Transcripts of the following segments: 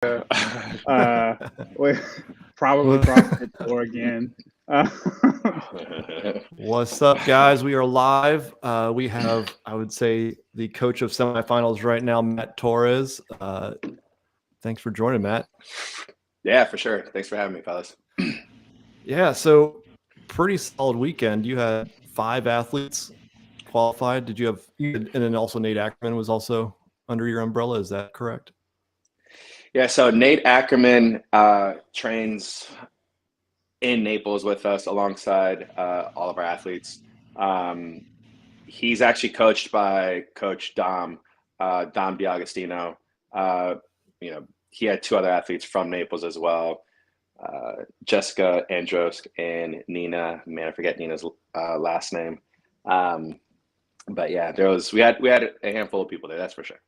We probably CrossFit Tour again. What's up, guys? We are live. We have, I would say, the coach of semifinals right now, Matt Torres. Thanks for joining, Matt. Yeah, for sure. Thanks for having me, fellas. Yeah, so pretty solid weekend. You had 5 athletes qualified. Did you have, and then also Nate Ackerman was also under your umbrella. Is that correct? Yeah, so Nate Ackerman trains in Naples with us alongside all of our athletes. He's actually coached by Coach Dom D'Agostino. He had 2 other athletes from Naples as well, Jessica Andros and Nina. Man, I forget Nina's last name. But yeah, we had a handful of people there. That's for sure.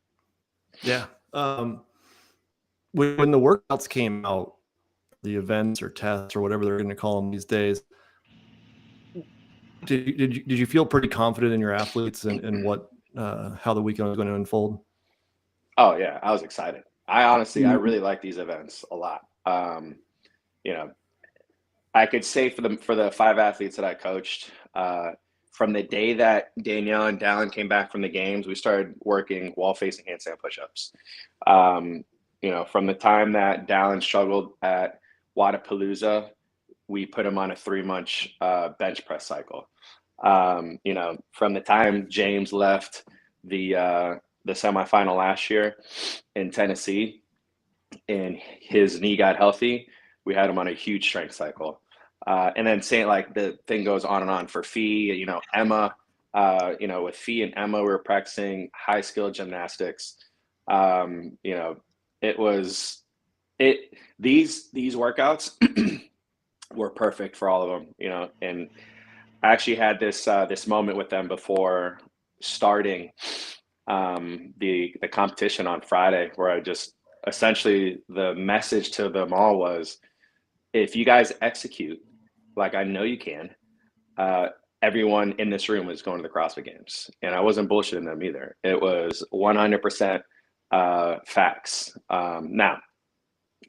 Yeah. When the workouts came out, the events or tests or whatever they're going to call them these days, did you feel pretty confident in your athletes and what how the weekend was going to unfold? Oh yeah, I was excited. I really like these events a lot. I could say for the 5 athletes that I coached, from the day that Danielle and Dallin came back from the games, we started working wall facing handstand push-ups. From the time that Dallin struggled at Wadapalooza, we put him on a 3-month bench press cycle. From the time James left the semifinal last year in Tennessee and his knee got healthy, we had him on a huge strength cycle. And then saying like the thing goes on and on for Fee, Emma, with Fee and Emma, we were practicing high skill gymnastics. These workouts were perfect for all of them, and I actually had this moment with them before starting the competition on Friday, where I just essentially the message to them all was, if you guys execute like I know you can, everyone in this room is going to the CrossFit Games. And I wasn't bullshitting them either. It was 100% facts. Now,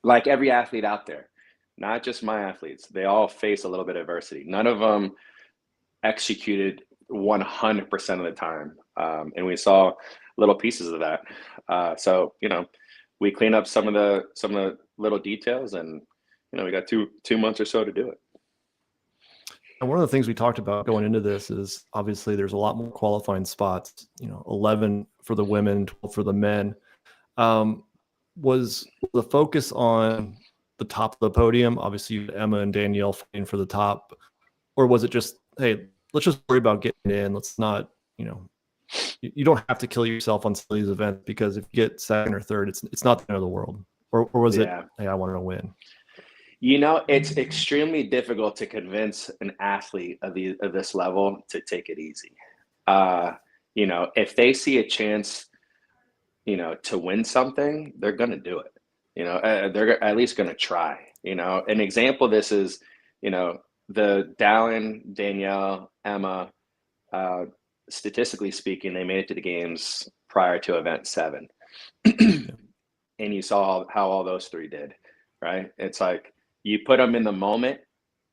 like every athlete out there, not just my athletes, they all face a little bit of adversity. None of them executed 100% of the time. And we saw little pieces of that. So we clean up some of the little details, and we got two months or so to do it. And one of the things we talked about going into this is obviously there's a lot more qualifying spots, 11 for the women, 12 for the men. Was the focus on the top of the podium? Obviously, you had Emma and Danielle fighting for the top, or was it just, hey, let's just worry about getting in. Let's not, you don't have to kill yourself on some of these events, because if you get second or third, it's not the end of the world. Or was it, hey, I wanted to win? It's extremely difficult to convince an athlete of this level to take it easy. If they see a chance, to win something, they're going to do it. They're at least going to try. An example of this is, the Dallin, Danielle, Emma, statistically speaking, they made it to the games prior to event 7. And you saw how all those 3 did, right? It's like you put them in the moment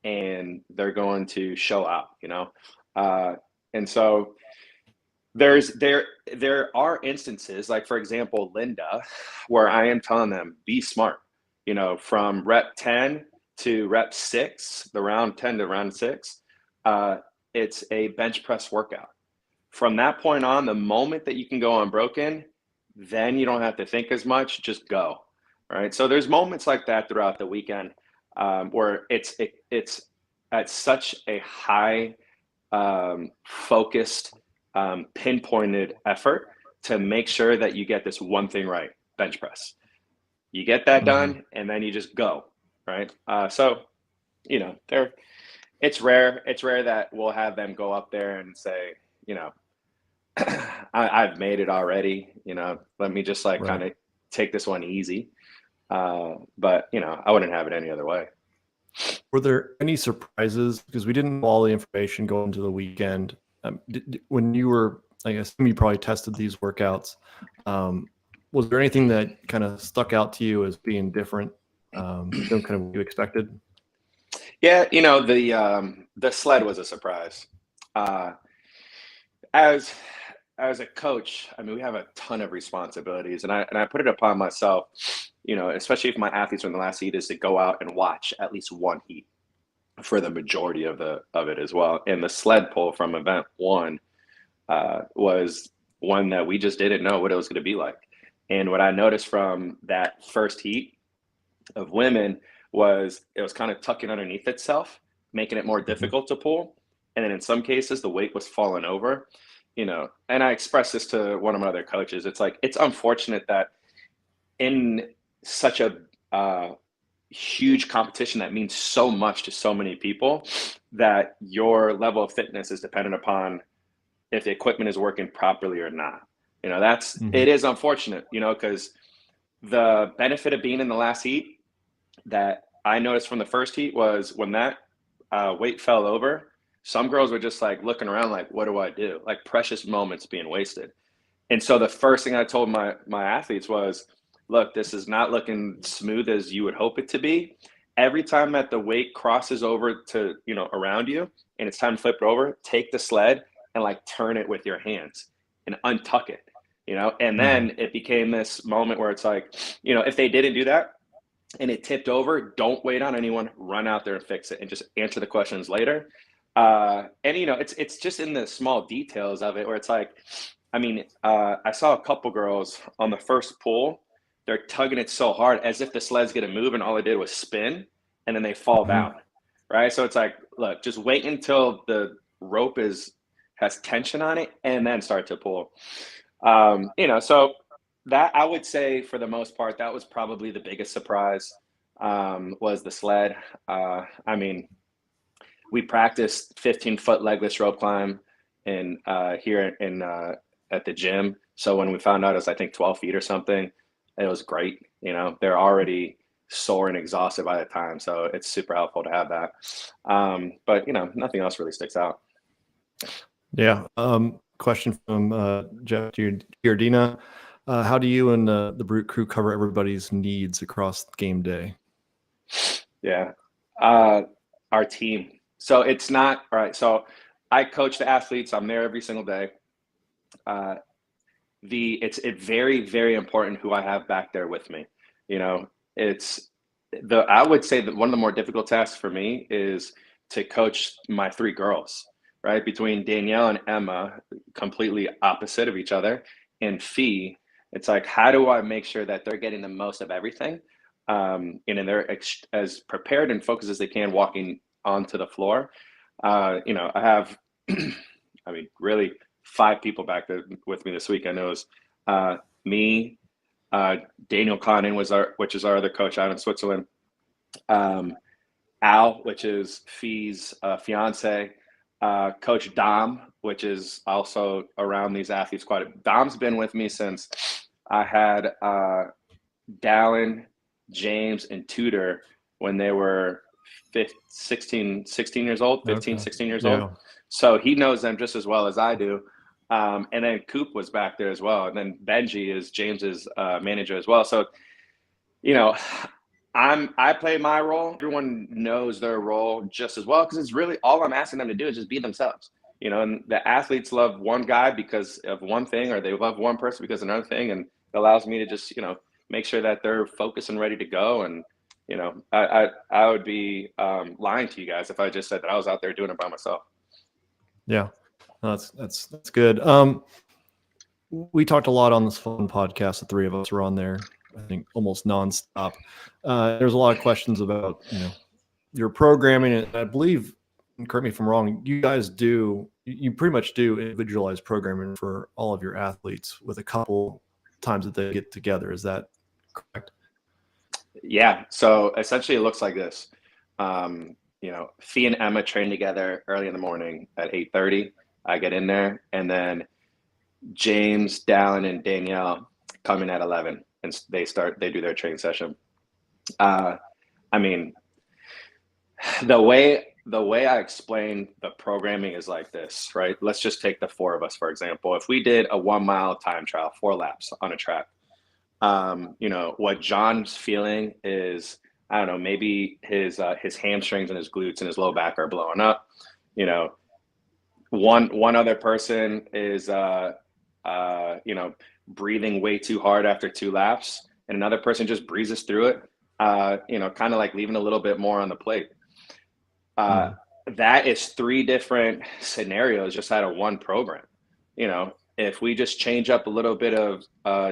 and they're going to show out, and so there are instances, like for example Linda, where I am telling them, be smart, from rep 10 to rep 6, the round 10 to round 6, it's a bench press workout. From that point on, the moment that you can go unbroken, then you don't have to think as much, just go. Right. So there's moments like that throughout the weekend, where it's at such a high focused, pinpointed effort to make sure that you get this one thing right, bench press. You get that done, and then you just go, right? So, it's rare that we'll have them go up there and say, I've made it already, let me just kind of take this one easy. But I wouldn't have it any other way. Were there any surprises? Because we didn't know all the information going into the weekend. When you were, I guess you probably tested these workouts. was there anything that kind of stuck out to you as being different than kind of what you expected? Yeah, the sled was a surprise. As a coach, I mean, we have a ton of responsibilities, and I put it upon myself, especially if my athletes are in the last heat, is to go out and watch at least one heat for the majority of it as well. And the sled pull from event one was one that we just didn't know what it was going to be like. And what I noticed from that first heat of women was it was kind of tucking underneath itself, making it more difficult to pull. And then in some cases, the weight was falling over, and I expressed this to one of my other coaches. It's like, it's unfortunate that in such a huge competition that means so much to so many people, that your level of fitness is dependent upon if the equipment is working properly or not. It is unfortunate, because the benefit of being in the last heat that I noticed from the first heat was when that weight fell over, some girls were just like looking around like, what do I do? Like precious moments being wasted. And so the first thing I told my athletes was, look, this is not looking smooth as you would hope it to be. Every time that the weight crosses over to, around you and it's time to flip it over, take the sled and like turn it with your hands and untuck it, and then it became this moment where it's like, if they didn't do that and it tipped over, don't wait on anyone, run out there and fix it and just answer the questions later. It's just in the small details of it where it's like, I saw a couple girls on the first pull, they're tugging it so hard as if the sled's going to move, and all they did was spin, and then they fall down, right? So it's like, look, just wait until the rope has tension on it, and then start to pull. So that, I would say, for the most part, that was probably the biggest surprise, was the sled. We practiced 15-foot legless rope climb here at the gym. So when we found out it was, I think, 12 feet or something, it was great. They're already sore and exhausted by the time. So it's super helpful to have that. But nothing else really sticks out. Yeah. Question from Jeff Giardina. How do you and the Brute crew cover everybody's needs across game day? Yeah. Our team. So it's not, all right. So I coach the athletes. I'm there every single day. It's very, very important who I have back there with me. I would say that one of the more difficult tasks for me is to coach my three girls, right? Between Danielle and Emma, completely opposite of each other, and Fee, it's like, how do I make sure that they're getting the most of everything? And they're as prepared and focused as they can walking onto the floor. I have, really 5 people back there with me this week. I know it was me, Daniel Connon which is our other coach out in Switzerland, Al, which is Fee's fiance, Coach Dom, which is also around these athletes quite a bit. Dom's been with me since I had Dallin, James, and Tudor when they were 16 years old, 15, okay. 16 years old. So he knows them just as well as I do. And then Coop was back there as well. And then Benji is James's manager as well. So, I play my role. Everyone knows their role just as well, because it's really all I'm asking them to do is just be themselves. And the athletes love one guy because of one thing, or they love one person because of another thing. And it allows me to just, make sure that they're focused and ready to go. And, I would be lying to you guys if I just said that I was out there doing it by myself. Yeah, that's good. We talked a lot on this fun podcast. The three of us were on there, I think, almost nonstop. There's a lot of questions about, your programming. And I believe, and correct me if I'm wrong, you pretty much do individualized programming for all of your athletes with a couple times that they get together. Is that correct? Yeah. So essentially it looks like this. Fee and Emma train together early in the morning at 8:30. I get in there, and then James, Dallin, and Danielle come in at 11, and they do their training session. The way I explain the programming is like this, right? Let's just take the 4 of us, for example. If we did a 1 mile time trial, 4 laps on a track, You know, what John's feeling is, I don't know, maybe his hamstrings and his glutes and his low back are blowing up. You know, one other person is you know, breathing way too hard after 2 laps, and another person just breezes through it. You know, kind of like leaving a little bit more on the plate. That is 3 different scenarios just out of one program. You know, if we just change up a little bit of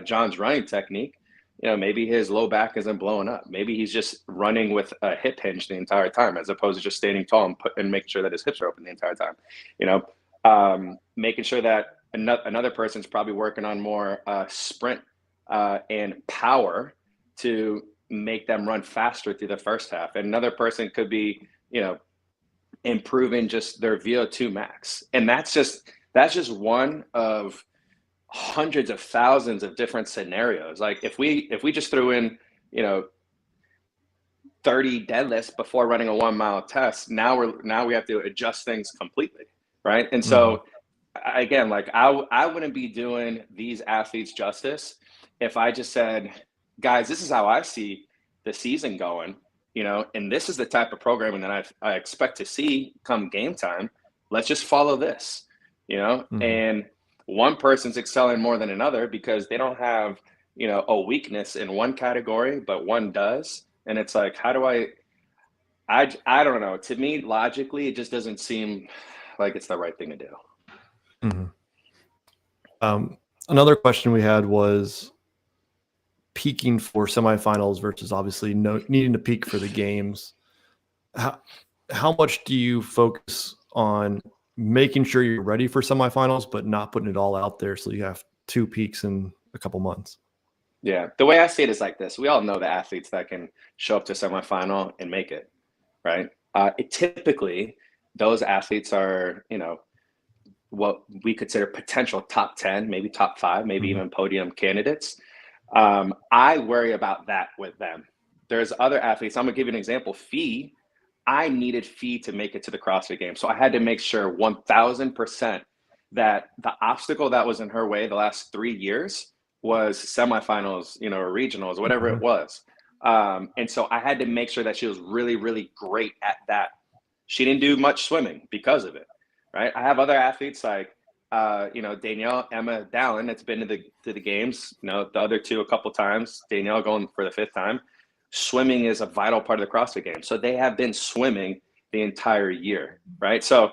John's running technique, you know, maybe his low back isn't blowing up. Maybe he's just running with a hip hinge the entire time, as opposed to just standing tall and making sure that his hips are open the entire time. You know, making sure that another person's probably working on more sprint and power to make them run faster through the first half. And another person could be, you know, improving just their VO2 max. And that's just one of hundreds of thousands of different scenarios. Like if we just threw in, you know, 30 deadlifts before running a 1 mile test, now we have to adjust things completely, right? And so again, like I wouldn't be doing these athletes justice if I just said, guys, this is how I see the season going, you know, and this is the type of programming that I expect to see come game time. Let's just follow this, you know. And one person's excelling more than another because they don't have, you know, a weakness in one category, but one does. And it's like, how do I don't know. To me, logically, it just doesn't seem like it's the right thing to do. Another question we had was peaking for semifinals versus obviously needing to peak for the games. How much do you focus on making sure you're ready for semifinals, but not putting it all out there so you have 2 peaks in a couple months? Yeah, the way I see it is like this. We all know the athletes that can show up to semifinal and make it, right? Typically, those athletes are, you know, what we consider potential top 10, maybe top 5, maybe even podium candidates. I worry about that with them. There's other athletes. I'm gonna give you an example. Fee, I needed Fee to make it to the CrossFit Games. So I had to make sure 1000% that the obstacle that was in her way the last 3 years was semifinals, you know, or regionals, whatever it was. And so I had to make sure that she was really, really great at that. She didn't do much swimming because of it, right? I have other athletes like, you know, Danielle, Emma, Dallin, that's been to the games, you know, the other 2 a couple times, Danielle going for the 5th time. Swimming is a vital part of the CrossFit Games. So they have been swimming the entire year, right? So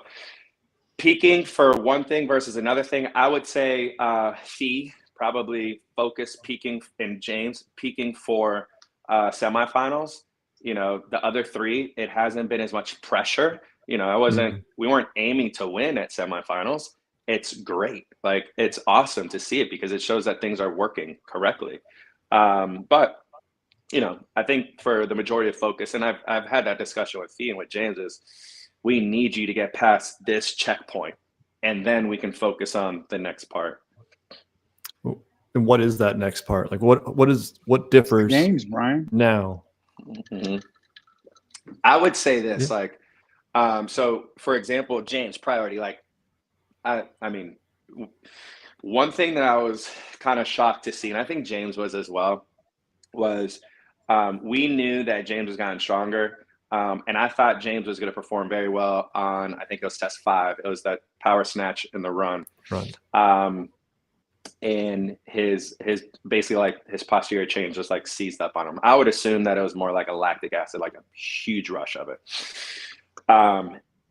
peaking for one thing versus another thing, I would say Fee probably focus peaking, and James peaking for semifinals. You know, the other 3, it hasn't been as much pressure. You know, we weren't aiming to win at semifinals. It's great. Like, it's awesome to see it because it shows that things are working correctly. But, you know, I think for the majority of focus, and I've had that discussion with Fee and with James, is we need you to get past this checkpoint and then we can focus on the next part. And what is that next part? Like what differs Games, Brian. now? I would say this, like, so for example, James priority, like, I mean, one thing that I was kind of shocked to see, and I think James was as well, was we knew that James was gotten stronger. And I thought James was going to perform very well on, I think it was test 5. It was that power snatch in the run. And his basically like his posterior chain just like seized up on him. I would assume that it was more like a lactic acid, like a huge rush of it.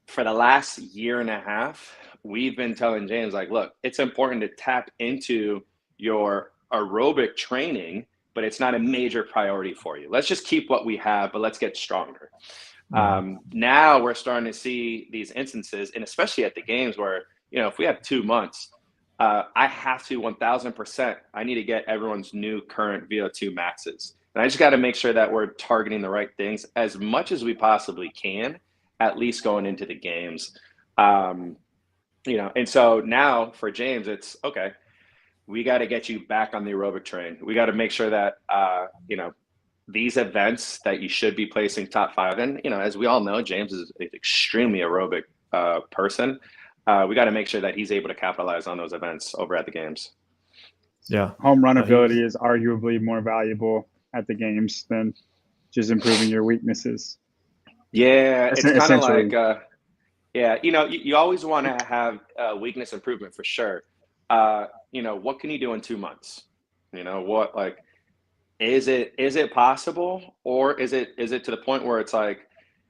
For the last year and a half, we've been telling James, like, look, it's important to tap into your aerobic training, but it's not a major priority for you. Let's just keep what we have, but let's get stronger. Now we're starting to see these instances, and especially at the games where, you know, if we have 2 months, I have to 1000%, I need to get everyone's new current VO2 maxes. And I just got to make sure that we're targeting the right things as much as we possibly can, at least going into the games. You know, and so now for James, it's okay. We got to get you back on the aerobic train. We got to make sure that, you know, these events that you should be placing top 5 in, you know, as we all know, James is an extremely aerobic person. We got to make sure that he's able to capitalize on those events over at the games. Yeah. Home run He ability was- is arguably more valuable at the games than just improving your weaknesses. Yeah, it's kind of Essentially. like, yeah, you always want to have weakness improvement for sure. What can you do in 2 months? What like is it possible, or is it to the point where it's like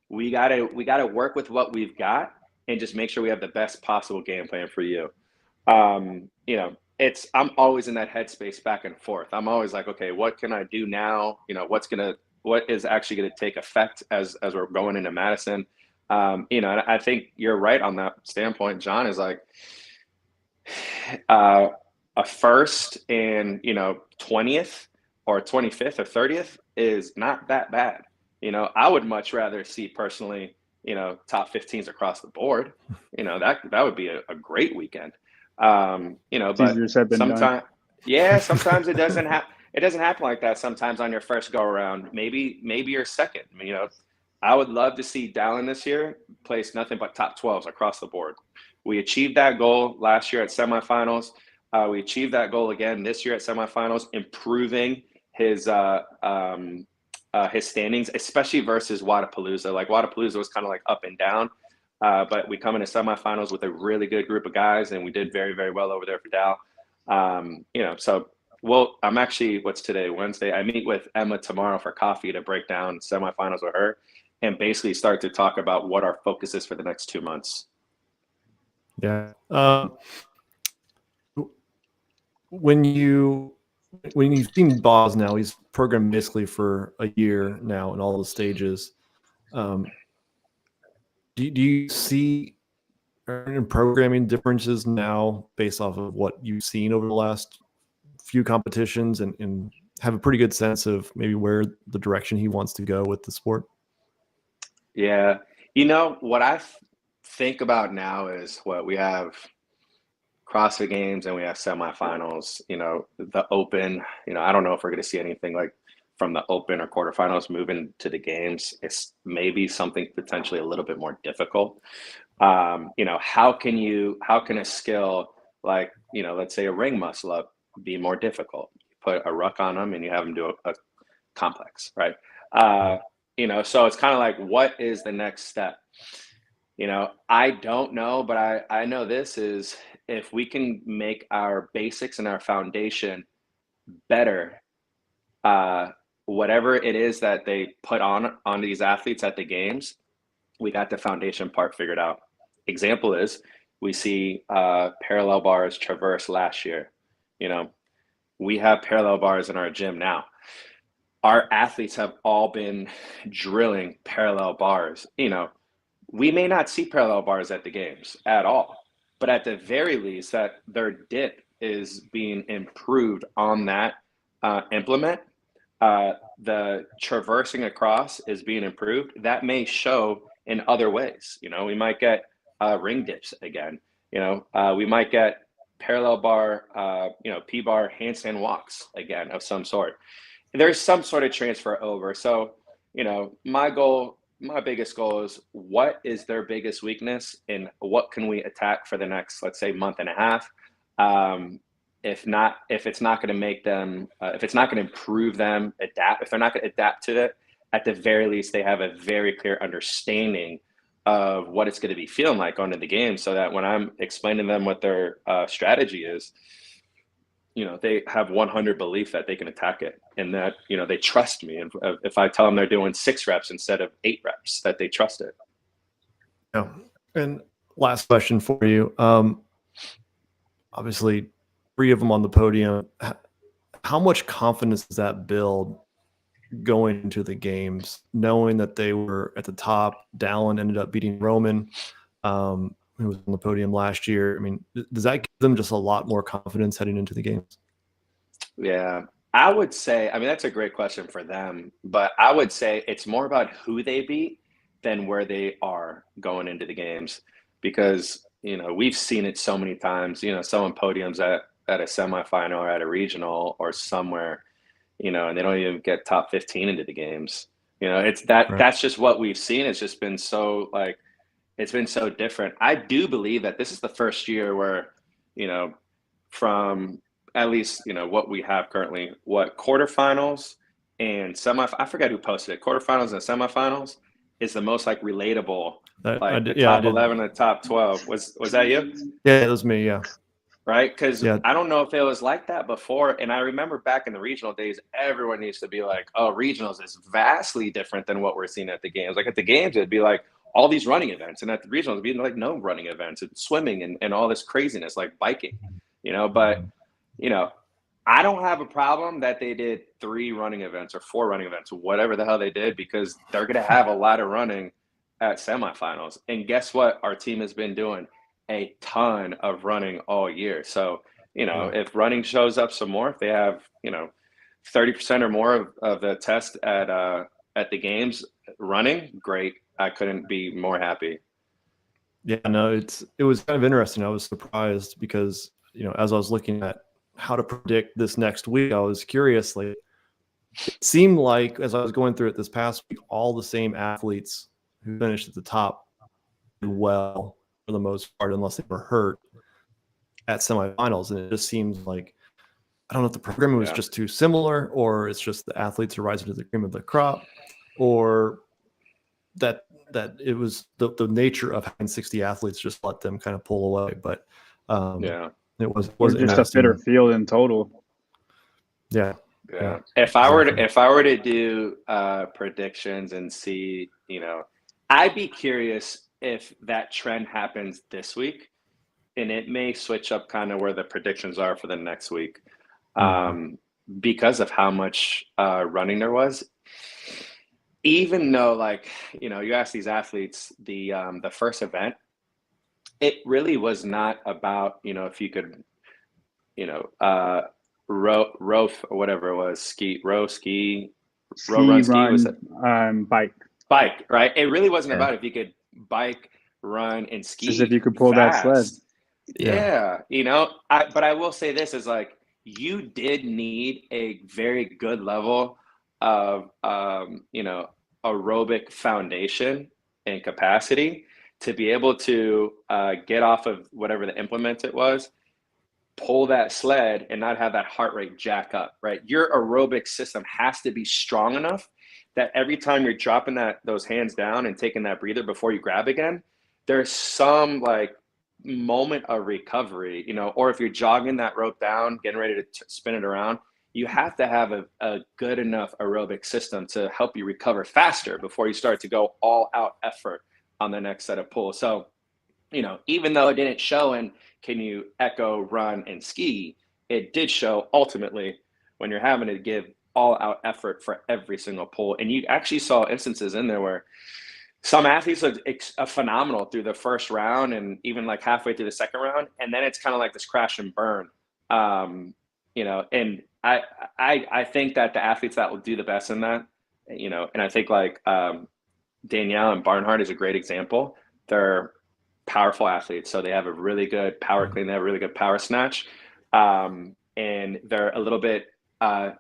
we gotta work with what we've got and just make sure we have the best possible game plan for you. I'm always in that headspace back and forth. I'm always like, okay, what can I do now? What is actually gonna take effect as we're going into Madison? And I think you're right on that standpoint. John is like a first and 20th or 25th or 30th is not that bad. I would much rather see personally, top 15s across the board. That would be a great weekend. It's But easier said than done. sometimes it doesn't happen. It doesn't happen like that sometimes on your first go around. Maybe your second. I would love to see Dallin this year place nothing but top 12s across the board. We achieved that goal last year at semifinals. We achieved that goal again this year at semifinals, improving his standings, especially versus Wodapalooza. Like Wodapalooza was kind of like up and down, but we come into semifinals with a really good group of guys, and we did very, very well over there for Dal. So I'm actually, what's today, Wednesday? I meet with Emma tomorrow for coffee to break down semifinals with her and basically start to talk about what our focus is for the next 2 months. Yeah. When you've seen Boz now, he's programmed basically for a year now in all the stages. Do you see programming differences now based off of what you've seen over the last few competitions and have a pretty good sense of maybe where the direction he wants to go with the sport? Yeah. What I think about now is what we have CrossFit Games and we have semifinals, the Open, I don't know if we're going to see anything like from the Open or quarterfinals moving to the games. It's maybe something potentially a little bit more difficult. How can a skill like, let's say a ring muscle up be more difficult? You put a ruck on them and you have them do a complex, right? So it's kind of like, what is the next step? I don't know, but I know this is if we can make our basics and our foundation better, whatever it is that they put on these athletes at the games, we got the foundation part figured out. Example is we see parallel bars traverse last year. We have parallel bars in our gym now. Our athletes have all been drilling parallel bars. We may not see parallel bars at the games at all, but at the very least that their dip is being improved on that implement. The traversing across is being improved. That may show in other ways. We might get ring dips again. We might get parallel bar, P-bar handstand walks again of some sort. There's some sort of transfer over. So, my biggest goal is what is their biggest weakness and what can we attack for the next, let's say, month and a half. If it's not going to make them, if it's not going to improve them, adapt, if they're not going to adapt to it, at the very least, they have a very clear understanding of what it's going to be feeling like going to the game, so that when I'm explaining to them what their strategy is, they have 100 belief that they can attack it and that, they trust me. And if I tell them they're doing 6 reps instead of 8 reps, that they trust it. Yeah. And last question for you. Obviously 3 of them on the podium. How much confidence does that build going into the games, knowing that they were at the top? Dallin ended up beating Roman, who was on the podium last year. I mean, does that give them just a lot more confidence heading into the games? Yeah, I would say, that's a great question for them, but I would say it's more about who they beat than where they are going into the games, because, we've seen it so many times, someone podiums at a semifinal or at a regional or somewhere, and they don't even get top 15 into the games. It's that Right. That's just what we've seen. It's just been so it's been so different. I do believe that this is the first year where, from at least, what we have currently, what quarterfinals and I forget who posted it. Quarterfinals and semifinals is the most like relatable, the top 11 and the top 12. Was that you? Yeah, it was me. Yeah. Right. Because I don't know if it was like that before. And I remember back in the regional days, everyone used to be like, oh, regionals is vastly different than what we're seeing at the games. Like at the games, it'd be like all these running events, and at the regionals, it'd be like no running events, and swimming and all this craziness, like biking, but I don't have a problem that they did 3 running events or 4 running events, whatever the hell they did, because they're going to have a lot of running at semifinals. And guess what? Our team has been doing a ton of running all year. So, if running shows up some more, if they have, 30% or more of the test at the games running, great. I couldn't be more happy. Yeah, no, it was kind of interesting. I was surprised because, as I was looking at how to predict this next week, I was curious. Like, it seemed like as I was going through it this past week, all the same athletes who finished at the top did well for the most part, unless they were hurt at semifinals. And it just seems like, I don't know if the programming was just too similar, or it's just the athletes are rising to the cream of the crop, or that it was the nature of having 60 athletes just let them kind of pull away. But it was just a fitter field in total. Yeah. If I were to do predictions and see, I'd be curious if that trend happens this week, and it may switch up kind of where the predictions are for the next week, because of how much running there was. Even though, you ask these athletes the first event, it really was not about, if you could, Rolf or whatever it was, bike, right? It really wasn't about if you could bike, run, and ski. Just if you could pull that sled. Yeah. But I will say this is you did need a very good level of, aerobic foundation and capacity to be able to get off of whatever the implement it was, pull that sled, and not have that heart rate jack up, right? Your aerobic system has to be strong enough that every time you're dropping those hands down and taking that breather before you grab again, there's some moment of recovery, or if you're jogging that rope down, getting ready to spin it around, you have to have a good enough aerobic system to help you recover faster before you start to go all out effort on the next set of pulls. So, even though it didn't show in can you echo, run, and ski, it did show ultimately when you're having to give all out effort for every single pull. And you actually saw instances in there where some athletes look phenomenal through the first round and even halfway through the second round. And then it's kind of like this crash and burn, and I think that the athletes that will do the best in that, and I think Danielle and Barnhart is a great example. They're powerful athletes. So they have a really good power clean. They have a really good power snatch. And they're a little bit, I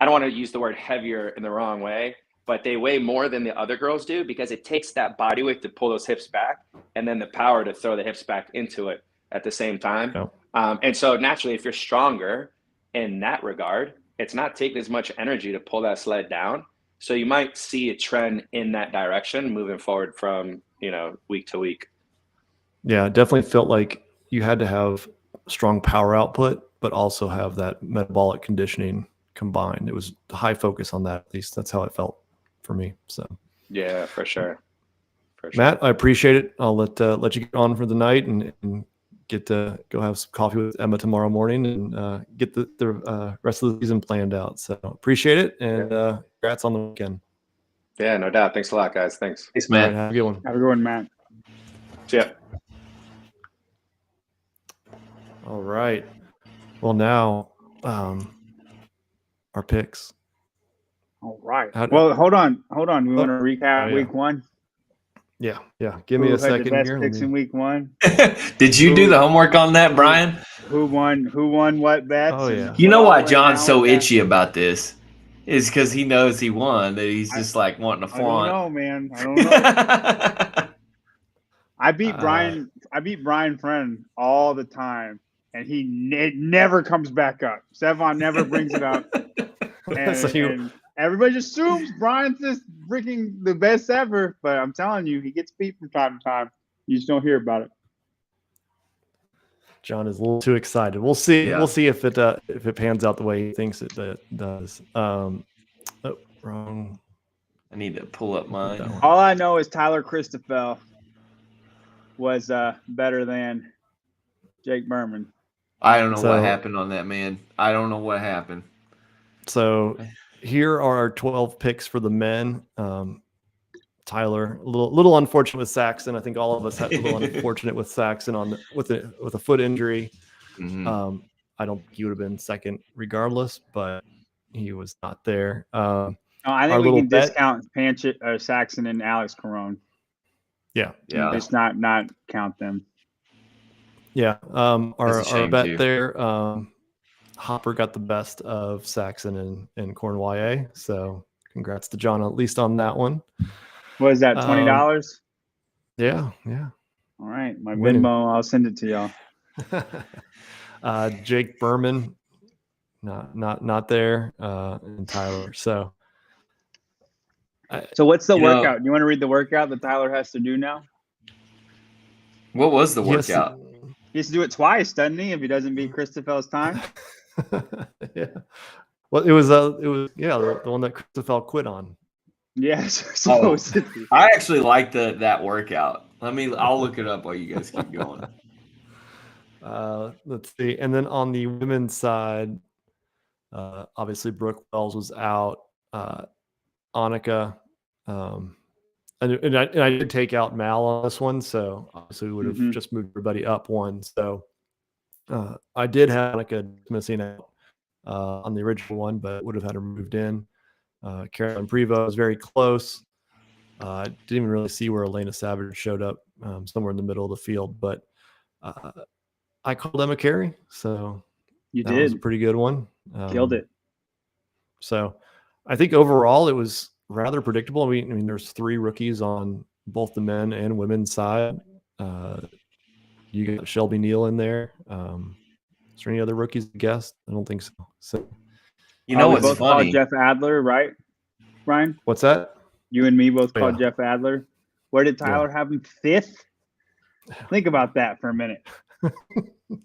don't want to use the word heavier in the wrong way, but they weigh more than the other girls do because it takes that body weight to pull those hips back and then the power to throw the hips back into it at the same time. Yeah. And so naturally, if you're stronger in that regard, it's not taking as much energy to pull that sled down. So you might see a trend in that direction moving forward from, week to week. Yeah, it definitely felt like you had to have strong power output, but also have that metabolic conditioning combined. It was high focus on that. At least that's how it felt for me. So yeah, for sure. Matt, I appreciate it. I'll let you get on for the night and get to go have some coffee with Emma tomorrow morning and get the rest of the season planned out. So appreciate it, and congrats on the weekend. Yeah, no doubt. Thanks a lot, guys. Thanks, Matt. Right, have a good one. Have a good one, Matt. See ya. All right. Well, now our picks. All right. Well, hold on. We want to recap week one. Yeah. Give me a second the best here. Picks in week one. Did you do the homework on that, Brian? Who won what bets? Oh yeah. You know why John's so itchy about this? Is because he knows he won. That he's just wanting to flaunt. I don't know, man. I don't know. I beat Brian Friend all the time and it never comes back up. Stefan never brings it up. And, So and everybody just assumes Brian's just freaking the best ever. But I'm telling you, he gets beat from time to time. You just don't hear about it. John is a little too excited. We'll see. Yeah. We'll see if it pans out the way he thinks it does. Wrong. I need to pull up mine. All I know is Tyler Christoffel was better than Jake Berman. I don't know what happened on that, man. I don't know what happened. So here are our 12 picks for the men. Tyler, a little unfortunate with Saxon. I think all of us had a little unfortunate with Saxon with a foot injury. Mm-hmm. I don't think he would have been second regardless, but he was not there. I think we can discount Saxon and Alex Caron. Yeah. Just not count them. Yeah. Our bet too. there, Hopper got the best of Saxon and Cornwall. So congrats to John, at least on that one. What is that, $20? Yeah. All right. My Winning. Venmo, I'll send it to y'all. Jake Berman, not there, and Tyler. So what's the workout? Do you want to read the workout that Tyler has to do now? What was the workout? He has to do it twice, doesn't he? If he doesn't beat Christopher's time. Yeah. Well, it was the one that Christopher quit on. Yes. I actually like that workout. I'll look it up while you guys keep going. Let's see. And then on the women's side, obviously Brooke Wells was out. Annika, and I did take out Mal on this one, so obviously we would have just moved everybody up one. So I did have Annika missing out on the original one, but would have had her moved in. Carolyn Prevost was very close. Didn't even really see where Elena Savage showed up, somewhere in the middle of the field, but I called Emma Cary, so that was a pretty good one. Killed it. So I think overall it was rather predictable. I mean, there's 3 rookies on both the men and women's side. You got Shelby Neal in there. Is there any other rookies to guess? I don't think so. So you know what's both funny? Called Jeff Adler, right, Ryan? What's that? You and me both called Jeff Adler. Where did Tyler have him 5th? Think about that for a minute.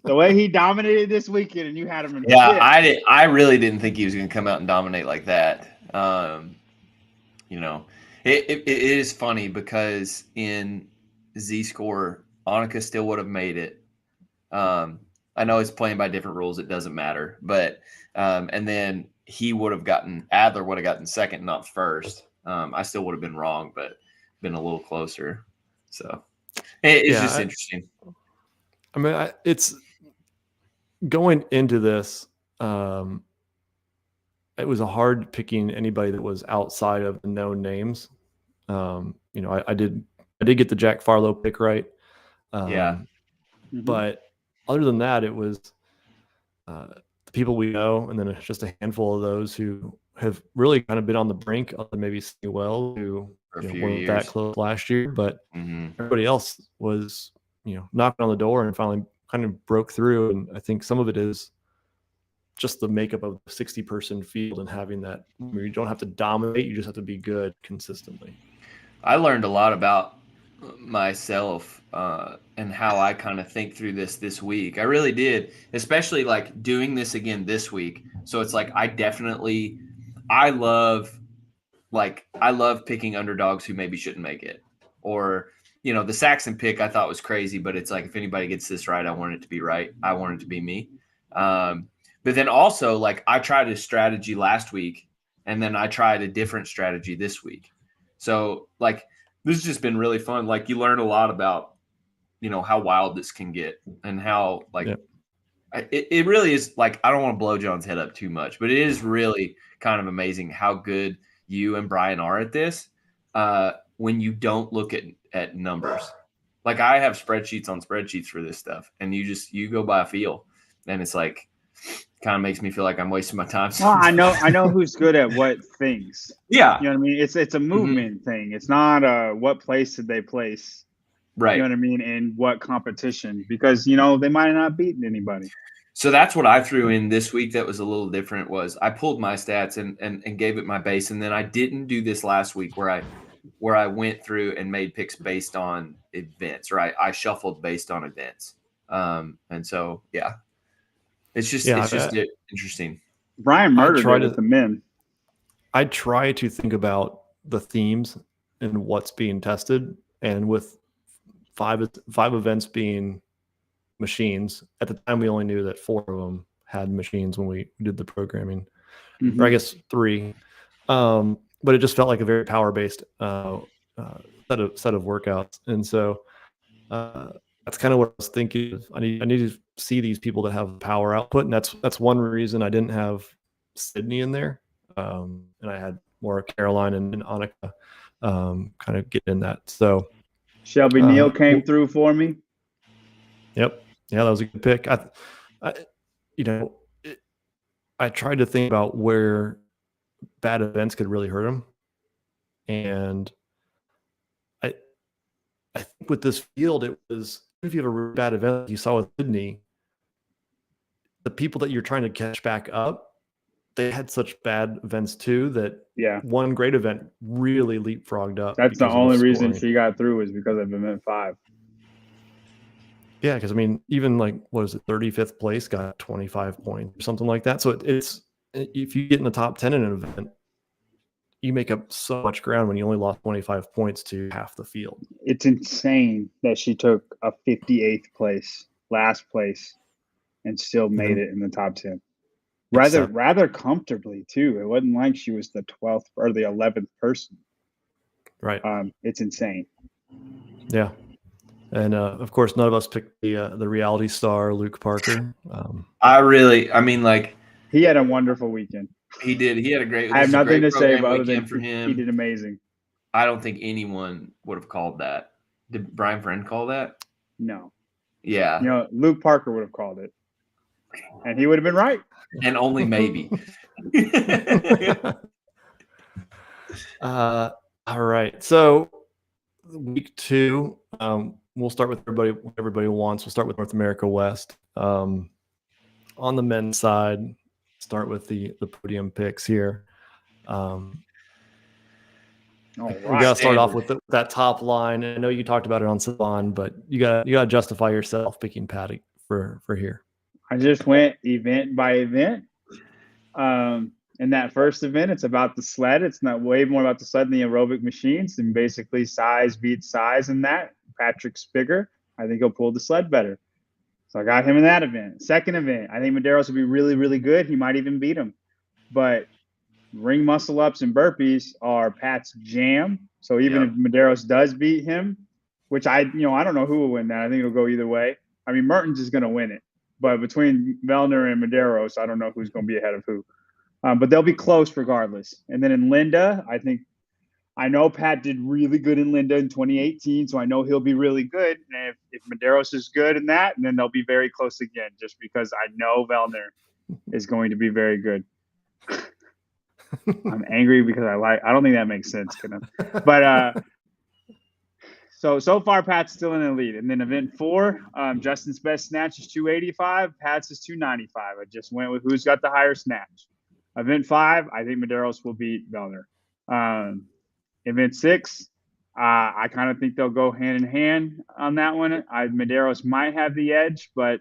The way he dominated this weekend, and you had him in 5th. I really didn't think he was going to come out and dominate like that. It is funny because in Z-score, Annika still would have made it. I know it's playing by different rules; it doesn't matter. But and then Adler would have gotten second, not first. I still would have been wrong, but been a little closer. So it's just interesting. I mean, it's going into this. It was a hard picking anybody that was outside of the known names. I did get the Jack Farlow pick right. But other than that, it was the people we know, and then just a handful of those who have really kind of been on the brink, other than maybe Steve Wells, who weren't that close last year. But everybody else was, knocking on the door and finally kind of broke through. And I think some of it is just the makeup of the 60-person field and having that. You don't have to dominate; you just have to be good consistently. I learned a lot about myself and how I kind of think through this week. I really did, especially like doing this again this week. So it's like I love picking underdogs who maybe shouldn't make it. Or, the Saxon pick I thought was crazy, but it's like if anybody gets this right, I want it to be right. I want it to be me. But then also, like, I tried a strategy last week, and then I tried a different strategy this week. So, like, this has just been really fun. Like, you learn a lot about, how wild this can get and how, like, it really is, like, I don't want to blow John's head up too much, but it is really kind of amazing how good you and Brian are at this when you don't look at numbers. Like, I have spreadsheets on spreadsheets for this stuff, and you go by a feel, and it's like, kind of makes me feel like I'm wasting my time. Well, I know who's good at what things. Yeah. You know what I mean? It's a movement thing. It's not what place did they place. Right. You know what I mean? In what competition? Because, you know, they might not have beaten anybody. So that's what I threw in this week that was a little different. Was I pulled my stats and gave it my base, and then I didn't do this last week where I went through and made picks based on events, right? I shuffled based on events. And so, yeah, it's just interesting. Brian murdered it with the men. I try to think about the themes and what's being tested, and with five events being machines, at the time we only knew that 4 of them had machines when we did the programming, or I guess 3. But it just felt like a very power-based set of workouts, and so that's kind of what I was thinking. I need to see these people that have power output, and that's one reason I didn't have Sydney in there, and I had more Caroline and Annika kind of get in that. So Shelby Neal came through for me. Yep. Yeah, that was a good pick. I tried to think about where bad events could really hurt him, and I think with this field, it was, if you have a really bad event like you saw with Sydney, the people that you're trying to catch back up, they had such bad events too that one great event really leapfrogged up. That's the only reason she got through is because of event 5. Yeah, because I mean, even like, what is it, 35th place got 25 points or something like that. So it's if you get in the top 10 in an event, you make up so much ground when you only lost 25 points to half the field. It's insane that she took a 58th place, last place, and still made it in the top 10. Rather comfortably too. It wasn't like she was the 12th or the 11th person. Right. It's insane. Yeah. And of course, none of us picked the reality star, Luke Parker. He had a wonderful weekend. He did. He had a great. I have nothing to say about it for him. He did amazing. I don't think anyone would have called that. Did Brian Friend call that? No. Yeah. You know, Luke Parker would have called it, and he would have been right. And only maybe. All right. So week 2. We'll start with everybody wants. We'll start with North America West. On the men's side, start with the podium picks here. We gotta start off with that top line. I know you talked about it on Savon, but you gotta justify yourself picking Patty for here. I just went event by event. In that first event, it's about the sled. It's not way more about the sled than the aerobic machines, and basically size beats size in that. Patrick's bigger. I think he'll pull the sled better. So I got him in that event. Second event, I think Medeiros will be really, really good. He might even beat him. But ring muscle ups and burpees are Pat's jam. So even if Medeiros does beat him, which I don't know who will win that. I think it'll go either way. I mean, Mertens is going to win it. But between Vellner and Medeiros, I don't know who's going to be ahead of who. But they'll be close regardless. And then in Linda, I know Pat did really good in Linda in 2018, so I know he'll be really good. And if Medeiros is good in that, then they'll be very close again, just because I know Vellner is going to be very good. I'm angry because I don't think that makes sense. But so far, Pat's still in the lead. And then event 4, Justin's best snatch is 285. Pat's is 295. I just went with who's got the higher snatch. Event 5, I think Medeiros will beat Vellner. Event 6, I kind of think they'll go hand in hand on that one. Medeiros might have the edge, but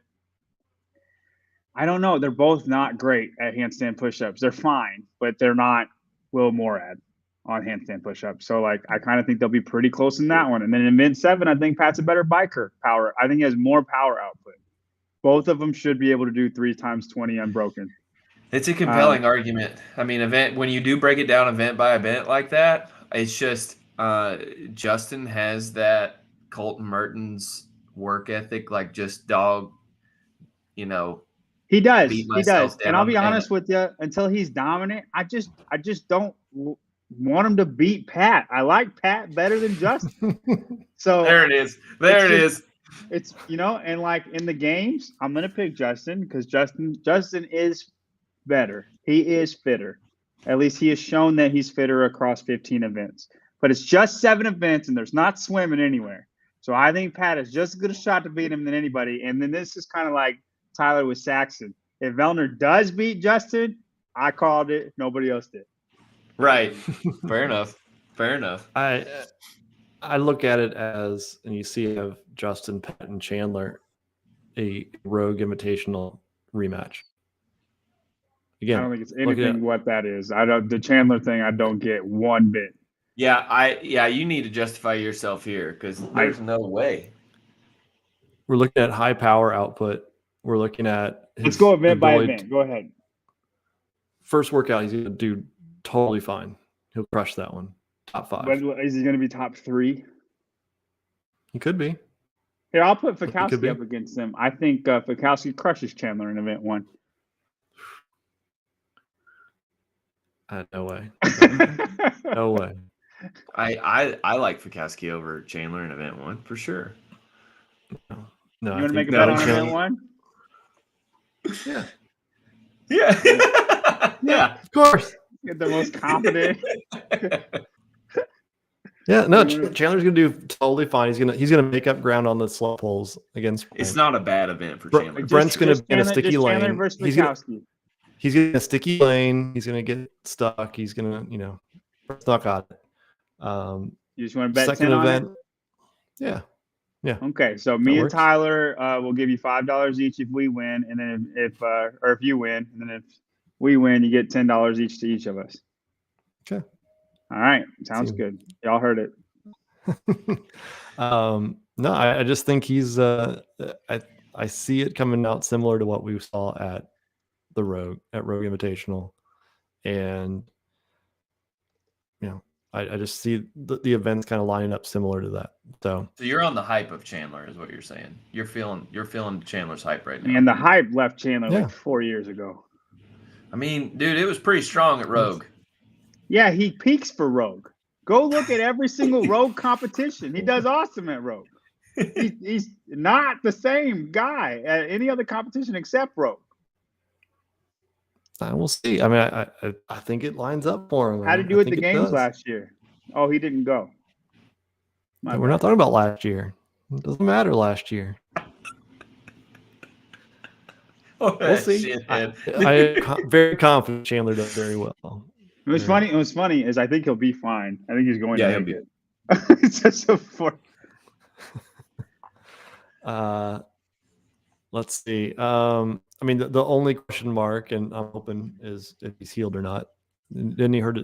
I don't know. They're both not great at handstand push-ups. They're fine, but they're not Will Morad on handstand push-ups. So, I kind of think they'll be pretty close in that one. And then in event 7, I think Pat's a better biker power. I think he has more power output. Both of them should be able to do 3 times 20 unbroken. It's a compelling argument. I mean, when you do break it down event by event like that, it's just Justin has that Colton Mertens work ethic, like just dog, He does. He does. And I'll be honest with you, until he's dominant, I just don't want him to beat Pat. I like Pat better than Justin. So there it is. There it is. It's and in the games, I'm gonna pick Justin because Justin is better. He is fitter. At least he has shown that he's fitter across 15 events. But it's just 7 events, and there's not swimming anywhere. So I think Pat has just as good a shot to beat him than anybody. And then this is kind of like Tyler with Saxon. If Vellner does beat Justin, I called it. Nobody else did. Right. Fair enough. Fair enough. I look at it as, and you see of Justin, Pat, and Chandler, a Rogue Invitational rematch. Again, I don't think it's anything what that is. The Chandler thing, I don't get one bit. Yeah, you need to justify yourself here because there's no way. We're looking at high power output. We're looking at let's go event by event. Go ahead. First workout, he's going to do totally fine. He'll crush that one. Top 5. But is he going to be top 3? He could be. Here, I'll put Fikowski up against him. I think Fikowski crushes Chandler in event 1. No way. No way. I like Fikowski over Chandler in event 1 for sure. No, you want to make a bet on event 1? Yeah. Yeah. Yeah, of course. Get the most confident. Yeah, no, Chandler's gonna do totally fine. He's gonna make up ground on the slow pulls against. It's not a bad event for Chandler. Brent's gonna get a sticky lane. He's gonna a sticky lane. He's gonna get stuck. He's gonna, Brent's not got it. You just want to bet second 10 event? On it? Yeah. Okay, so me and Tyler will give you $5 each if we win, and then if you win, and then if we win, you get $10 each to each of us. Okay. All right, sounds good. Y'all heard it. No, I just think he's. I see it coming out similar to what we saw at the Rogue Invitational, and I just see the events kind of lining up similar to that. So you're on the hype of Chandler, is what you're saying. You're feeling Chandler's hype right now. And the hype left Chandler like 4 years ago. I mean, dude, it was pretty strong at Rogue. Yeah, he peaks for Rogue. Go look at every single Rogue competition. He does awesome at Rogue. He's not the same guy at any other competition except Rogue. We'll see. I mean, I think it lines up for him. How did he do at the games last year? Oh, he didn't go. We're not talking about last year. It doesn't matter last year. We'll see. I'm very confident Chandler does very well. It was funny is I think he'll be fine. I think he's going to make it. It's just so funny. Let's see. I mean, the only question mark, and I'm hoping, is if he's healed or not. Didn't he hurt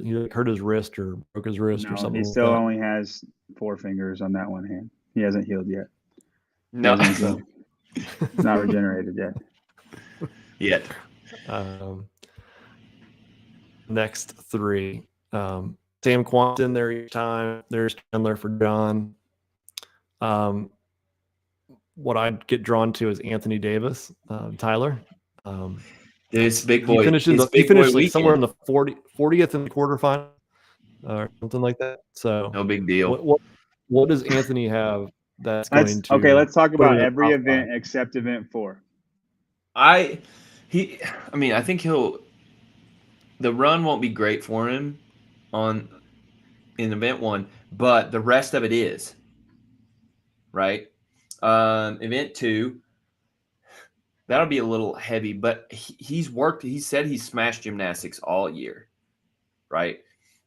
his wrist or broke his wrist or something? He still only has 4 fingers on that one hand. He hasn't healed yet. No, he's not regenerated yet. Next 3. Sam Quant's in there each time. There's Chandler for John. What I'd get drawn to is Anthony Davis, Tyler. It's big boy. He finished somewhere in the 40th in the quarterfinal or something like that. So no big deal. What does Anthony have that's going to? Okay, let's talk about every event except event 4. I think the run won't be great for him in event 1, but the rest of it is right. Event 2, that'll be a little heavy, but he said he's smashed gymnastics all year, right?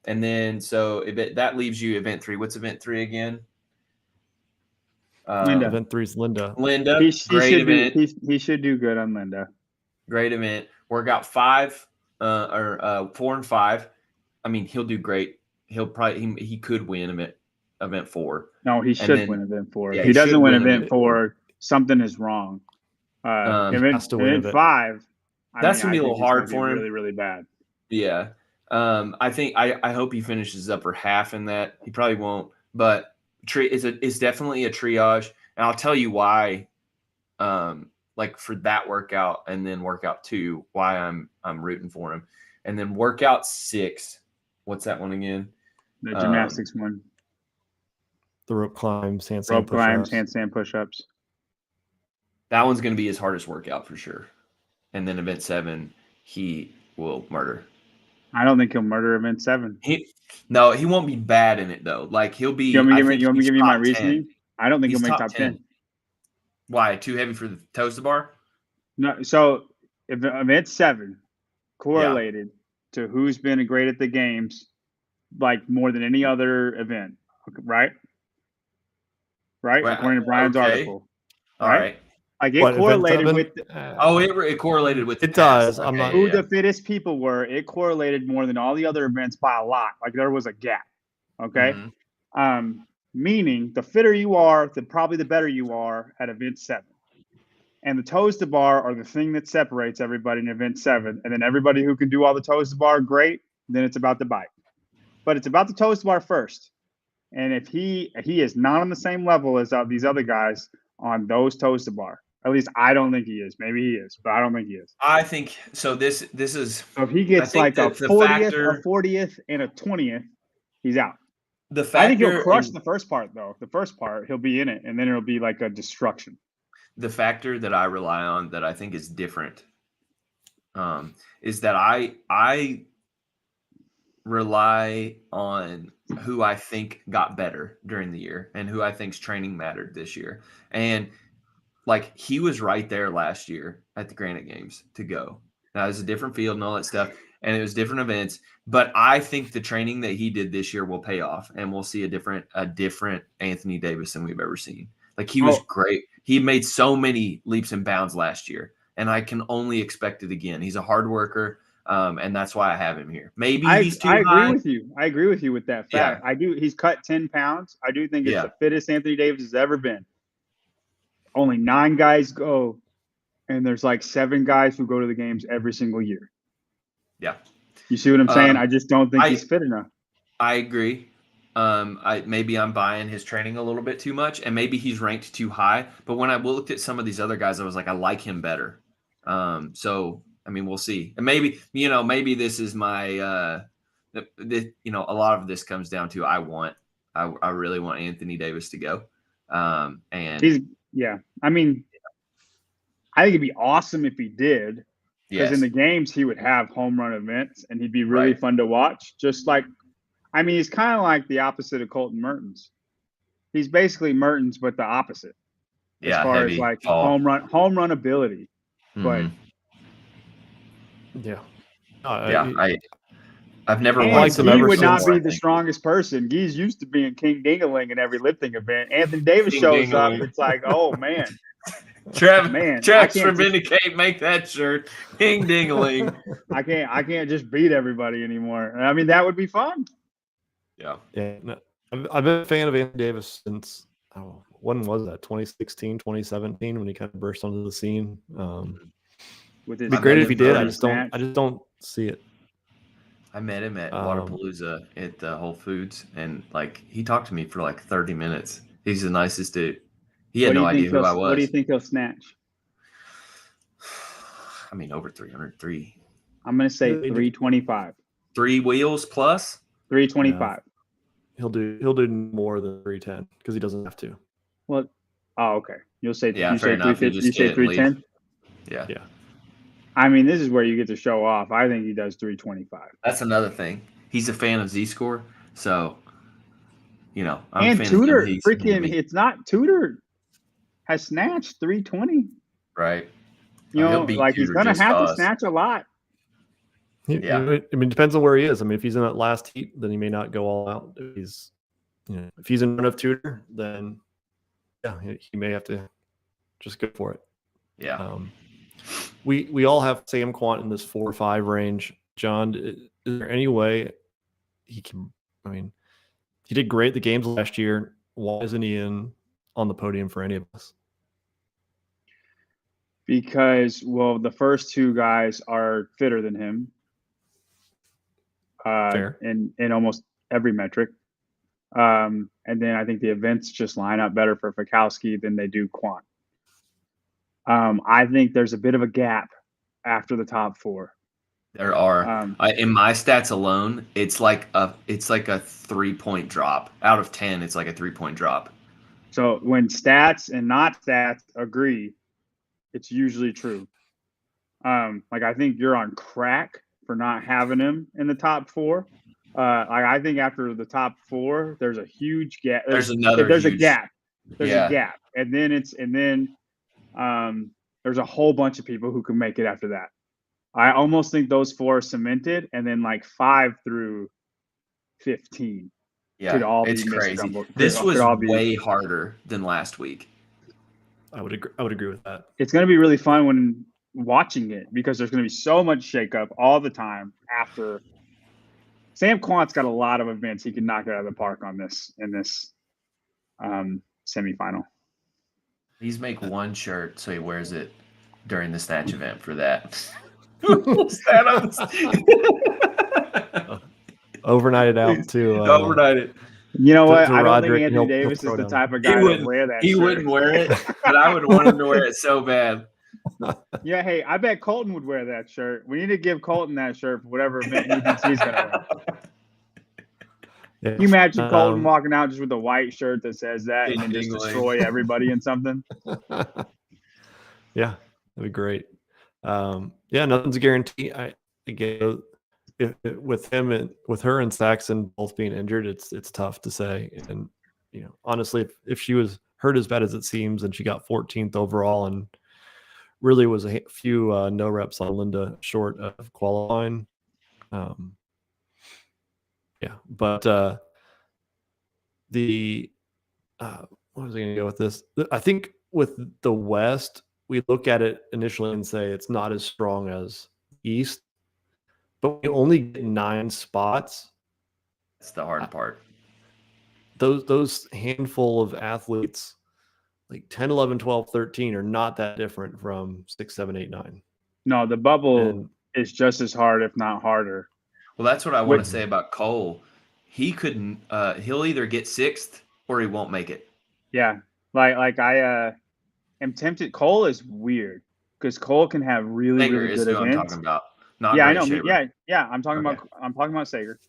And then so that leaves you event 3. What's event 3 again? Event 3 is Linda. Great event. He should do good on Linda. Great event. Workout 5 or 4 and 5. I mean, he'll do great. He could win event 4. No, he should win event 4. If he doesn't win event 4, something is wrong. Event 5. That's gonna be a little hard for him. Really, really bad. Yeah. I hope he finishes upper half in that. He probably won't, but it's definitely a triage, and I'll tell you why. Like for that workout, and then workout 2, why I'm rooting for him, and then workout 6. What's that one again? The gymnastics one. The rope climbs, handstand push-ups. That one's going to be his hardest workout for sure. And then event 7, he will murder. I don't think he'll murder event 7. He won't be bad in it though. Like he'll be. You want me to give you my reasoning? I don't think He's he'll make top top 10. Why? Too heavy for the toes to bar? No, so if event 7 correlated to who's been great at the games, like more than any other event, right? Right, Well, according to Brian's okay. article. All Right? right. Like it What, event correlated 7? with It correlated with the It past. does. I'm not- who the fittest people were. It correlated more than all the other events by a lot. Like there was a gap. Okay. Meaning the fitter you are, probably the better you are at event 7. And the toes to bar are the thing that separates everybody in event 7. And then everybody who can do all the toes to bar, great. Then it's about the bike. But it's about the toes to bar first. And if he is not on the same level as these other guys on those toes to bar, at least I don't think he is. Maybe he is, but I don't think he is. I think so. This is. So if he gets like a 40th, and a 20th, he's out. The I think he'll factor crush the first part, though. The first part, he'll be in it, and then it'll be like a destruction. The factor that I rely on that I think is different is that I rely on who I think got better during the year and who I think's training mattered this year. And like he was right there last year at the Granite Games to go. Now it's a different field and all that stuff, and it was different events. But I think the training that he did this year will pay off, and we'll see a different Anthony Davis than we've ever seen. Like he was great. He made so many leaps and bounds last year, and I can only expect it again. He's a hard worker, and that's why I have him here. Maybe he's too high. I agree with you with that fact. Yeah. I do. He's cut 10 pounds. I do think it's Yeah. the fittest Anthony Davis has ever been. Only 9 guys go, and there's like 7 guys who go to the games every single year. Yeah. You see what I'm saying? I just don't think he's fit enough. I agree. Maybe I'm buying his training a little bit too much, and maybe he's ranked too high. But when I looked at some of these other guys, I was like, I like him better. So I mean, we'll see. And maybe this is my, a lot of this comes down to I really want Anthony Davis to go. And I mean, I think it'd be awesome if he did. Because in the games, he would have home run events, and he'd be really fun to watch. Just like, I mean, he's kind of like the opposite of Colton Mertens. He's basically Mertens, but the opposite. As far as like home run ability. But I've never liked him. He would not be the strongest person. He's used to being King Dingaling in every lifting event. Anthony Davis shows up. It's like, oh man. Travis from Vindicate, make that shirt. King Dingaling. I can't just beat everybody anymore. I mean, that would be fun. Yeah. No, I've been a fan of Anthony Davis since when was that? 2016, 2017, when he kind of burst onto the scene. It'd be great if he did. I just don't see it. I met him at Waterpalooza at Whole Foods, and like he talked to me for like 30 minutes. He's the nicest dude. He had no idea who I was. What do you think he'll snatch? I mean, over 303. I'm going to say 325. 3 wheels plus? 325. Yeah. He'll do more than 310 because he doesn't have to. Well, okay. You'll say fair enough. You say 310? Yeah. I mean, this is where you get to show off. I think he does 325. That's another thing. He's a fan of Z-Score, so I'm and a fan Tudor of him. it's not Tudor has snatched 320. Right. Like he's going to have to snatch a lot. Yeah. I mean, it depends on where he is. I mean, if he's in that last heat, then he may not go all out. If he's in front of Tudor, then he may have to just go for it. Yeah. We all have Sam Quant in this 4 or 5 range. John, is there any way he can? I mean, he did great at the games last year. Why isn't he on the podium for any of us? Because the first 2 guys are fitter than him. Fair. In almost every metric. And then I think the events just line up better for Fikowski than they do Quant. I think there's a bit of a gap after the top 4. There are. In my stats alone, it's like a 3-point drop. Out of 10, it's like a 3-point drop. So when stats and not stats agree, it's usually true. Like I think you're on crack for not having him in the top 4. I think after the top 4, there's a huge gap. There's a gap. There's a gap, and then there's a whole bunch of people who can make it after that. I almost think those 4 are cemented, and then like 5 through 15 could all be it's crazy. jumbled. This was way harder than last week. I would agree with that. It's going to be really fun when watching it because there's going to be so much shakeup all the time after. Sam Quant's got a lot of events he can knock it out of the park on this in this semifinal. He's make one shirt so he wears it during the snatch event for that. Overnight it out to overnight it. You know what? I don't Roderick, think Anthony he'll Davis throw is the down. type of guy to wear that. He shirt. wouldn't wear it, but I would want him to wear it so bad. Yeah, hey, I bet Colton would wear that shirt. We need to give Colton that shirt for whatever event he thinks he's gonna wear. Yeah. Can you imagine Colton walking out just with a white shirt that says that and then just Dingling. destroy everybody in something? Yeah, that'd be great. Yeah, nothing's a guarantee. Again, with him and with her and Saxon both being injured, it's tough to say. And honestly, if she was hurt as bad as it seems, and she got 14th overall, and really was a few no reps on Linda short of qualifying. Yeah, but what was I going to go with this? I think with the West, we look at it initially and say it's not as strong as East, but we only get 9 spots. That's the hard part. Those handful of athletes, like 10, 11, 12, 13, are not that different from 6, 7, 8, 9. No, the bubble is just as hard, if not harder. Well, that's what I want to say about Cole. He couldn't. He'll either get 6th or he won't make it. Yeah, like I am tempted. Cole is weird because Cole can have really Sager really is good who events. I'm talking about. Not I know. Shaver. Yeah. I'm talking about Sager.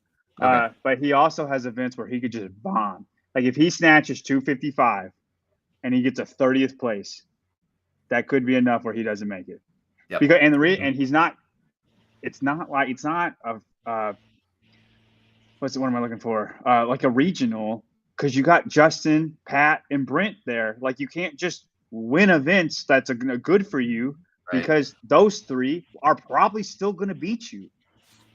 Okay. But he also has events where he could just bomb. Like if he snatches 255 and he gets a 30th place, that could be enough where he doesn't make it. Yep. Because and he's not. It's not a. What am I looking for? Like a regional, because you got Justin, Pat, and Brent there. Like you can't just win events that's good for you because those 3 are probably still going to beat you.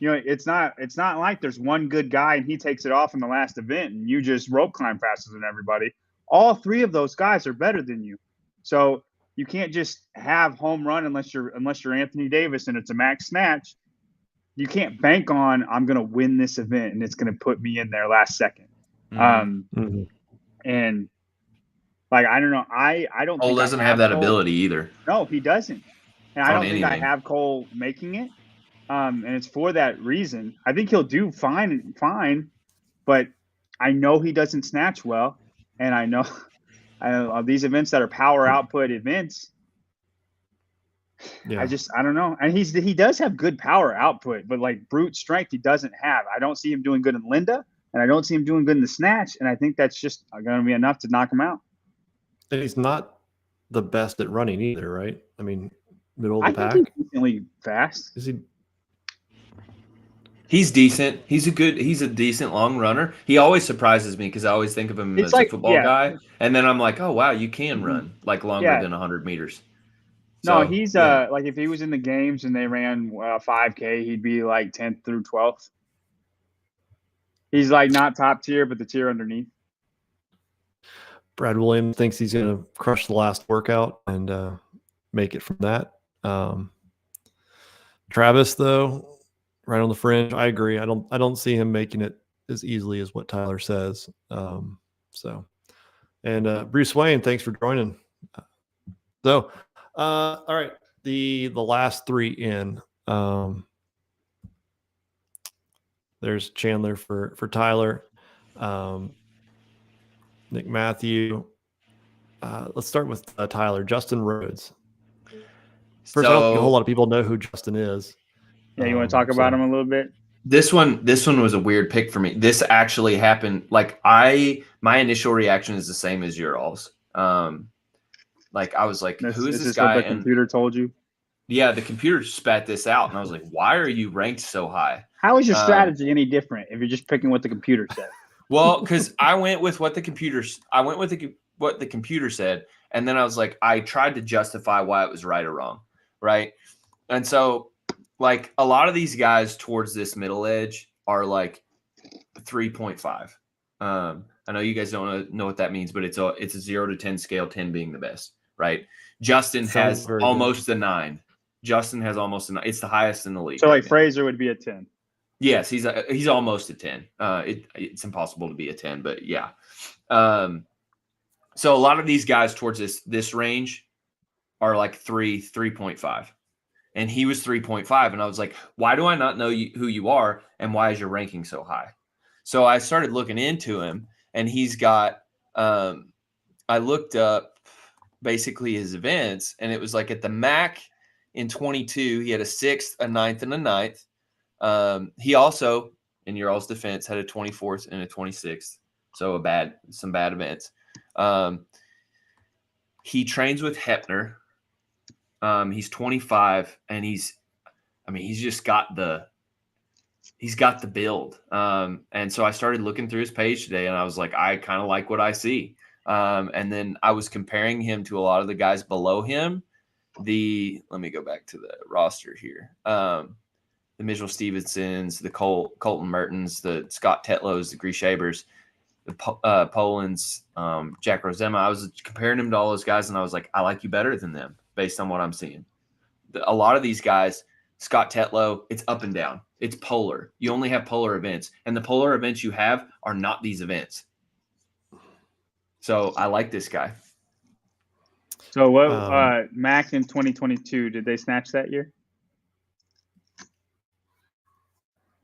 It's not like there's one good guy and he takes it off in the last event and you just rope climb faster than everybody. All 3 of those guys are better than you. So you can't just have home run unless you're Anthony Davis and it's a max snatch. You can't bank on I'm going to win this event and it's going to put me in there last second. And like I don't know, I don't. Cole doesn't have that ability either. No, he doesn't. And I don't think I have Cole making it. And it's for that reason. I think he'll do fine, but I know he doesn't snatch well, and I know these events that are power output events. Yeah. I don't know. And he does have good power output, but like brute strength he doesn't have. I don't see him doing good in Linda, and I don't see him doing good in the snatch, and I think that's just going to be enough to knock him out. And he's not the best at running either, right? I mean, middle of the pack. He's decently fast. Is he? He's decent. He's a decent long runner. He always surprises me because I always think of him as a football guy, and then I'm like, oh wow, you can run like longer than 100 meters. No, he's like if he was in the games and they ran 5K, he'd be like 10th through 12th. He's like not top tier, but the tier underneath. Brad Williams thinks he's going to crush the last workout and make it from that. Travis, though, right on the fringe. I agree. I don't see him making it as easily as what Tyler says. And Bruce Wayne, thanks for joining. All right, the last 3 in. There's Chandler for Tyler, Nick Matthew. Let's start with Tyler. Justin Rhodes. First, I don't think a whole lot of people know who Justin is. Yeah, you want to talk about him a little bit? This one was a weird pick for me. This actually happened. Like my initial reaction is the same as your all's. Like I was like, who is this guy? What the computer told you? Yeah, the computer spat this out, and I was like, why are you ranked so high? How is your strategy any different if you're just picking what the computer said? Well, because I went with the what the computer said. And then I was like, I tried to justify why it was right or wrong. Right. And so like a lot of these guys towards this middle edge are like 3.5. I know you guys don't know what that means, but it's a 0 to 10 scale, 10 being the best, right? Justin Sounds has very almost a 9. Justin has almost a 9. It's the highest in the league. So right like now. Fraser would be a 10. Yes, he's almost a 10. It's impossible to be a 10, but yeah. So a lot of these guys towards this range are like 3.5. And he was 3.5. And I was like, why do I not know who you are? And why is your ranking so high? So I started looking into him, and he's got, I looked up basically his events, and it was like at the MAC in 22, he had a 6th, a 9th, and a 9th. He also, in your all's defense, had a 24th and a 26th. So some bad events. He trains with Hepner. He's 25, and he's just got the build. And so I started looking through his page today, and I was like, I kind of like what I see. And then I was comparing him to a lot of the guys below him. Let me go back to the roster here. The Mitchell Stevensons, the Colton Mertens, the Scott Tetlows, the Grishabers, the Poland's, Jack Rosema. I was comparing him to all those guys, and I was like, I like you better than them based on what I'm seeing. A lot of these guys, Scott Tetlow, it's up and down. It's polar. You only have polar events, and the polar events you have are not these events. So I like this guy. So what Mac in 2022, did they snatch that year?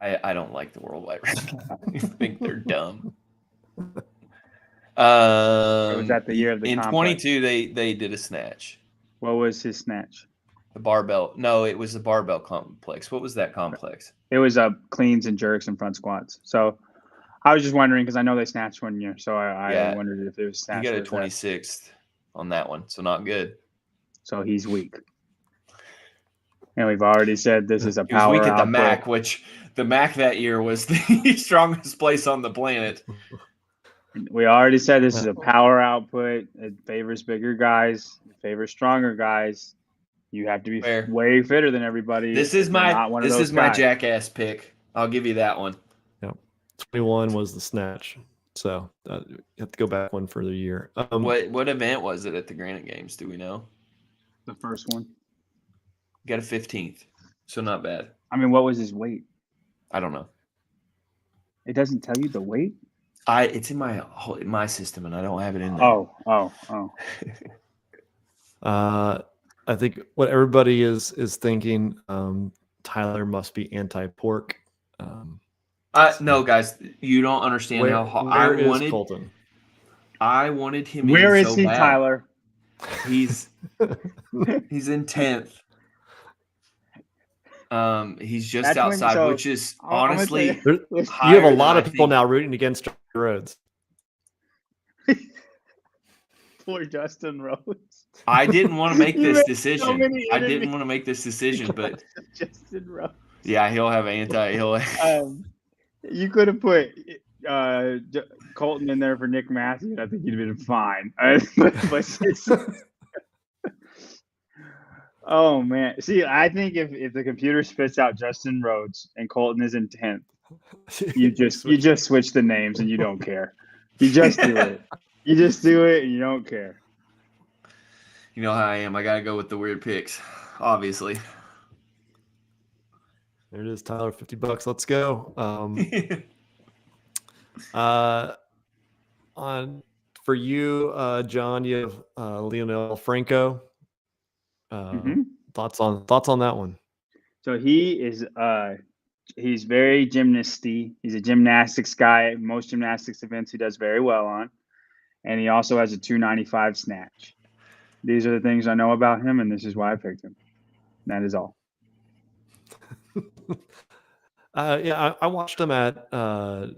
I don't like the worldwide ranking. I think they're dumb. Or was that the year of the in complex? 22 they did a snatch. What was his snatch? The barbell. No, it was the barbell complex. What was that complex? It was cleans and jerks and front squats. So I was just wondering because I know they snatched one year. So I wondered if it was snatched. He got a 26th on that one, so not good. So he's weak. And we've already said this is a He was power weak at the output. MAC, which the MAC that year was the strongest place on the planet. We already said this is a power output. It favors bigger guys. It favors stronger guys. You have to be way fitter than everybody. This is my jackass pick. I'll give you that one. Yep. 21 was the snatch. So you have to go back one further year. What event was it at the Granite Games? Do we know? The first one. Got a 15th. So not bad. I mean, what was his weight? I don't know. It doesn't tell you the weight? It's in my system, and I don't have it in there. I think what everybody is thinking, Tyler must be anti-pork. No, guys, you don't understand how hard Colton? I wanted him. Where in is so he, bad. Tyler? He's in 10th. He's just outside, which is honestly you have a lot of people now rooting against Rhodes. Poor Justin Rhodes. I didn't want to make this decision. But Justin Rhodes. Yeah, he'll have you could have put Colton in there for Nick Matthews. I think he'd have been fine. Oh man! See, I think if the computer spits out Justin Rhodes and Colton is in 10th, you just switch the names and you don't care. You just do it. You just do it and you don't care. You know how I am. I gotta go with the weird picks, obviously. There it is, Tyler. $50. Let's go. For you, John, you have Lionel Franco. Thoughts on that one? So he is he's very gymnasty. He's a gymnastics guy. Most gymnastics events he does very well on, and he also has a 295 snatch. These are the things I know about him, and this is why I picked him. That is all. I watched him at the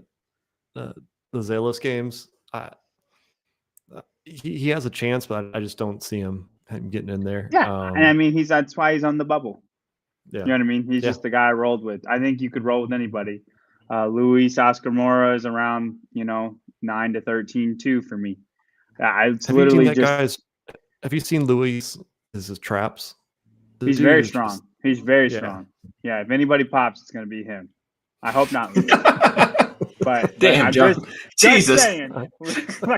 Zalos games. He has a chance, but I just don't see him getting in there. Yeah, and I mean that's why he's on the bubble. Yeah. You know what I mean? He's just the guy I rolled with. I think you could roll with anybody. Luis Ascarmora is around 9 to 13 too for me. It's Have you seen literally that just. guy's? Have you seen Luis? His traps. The He's dude very is strong. just- He's very yeah. strong. Yeah, if anybody pops, it's gonna be him. I hope not Luis. But Damn, I'm John. just Jesus. saying. You got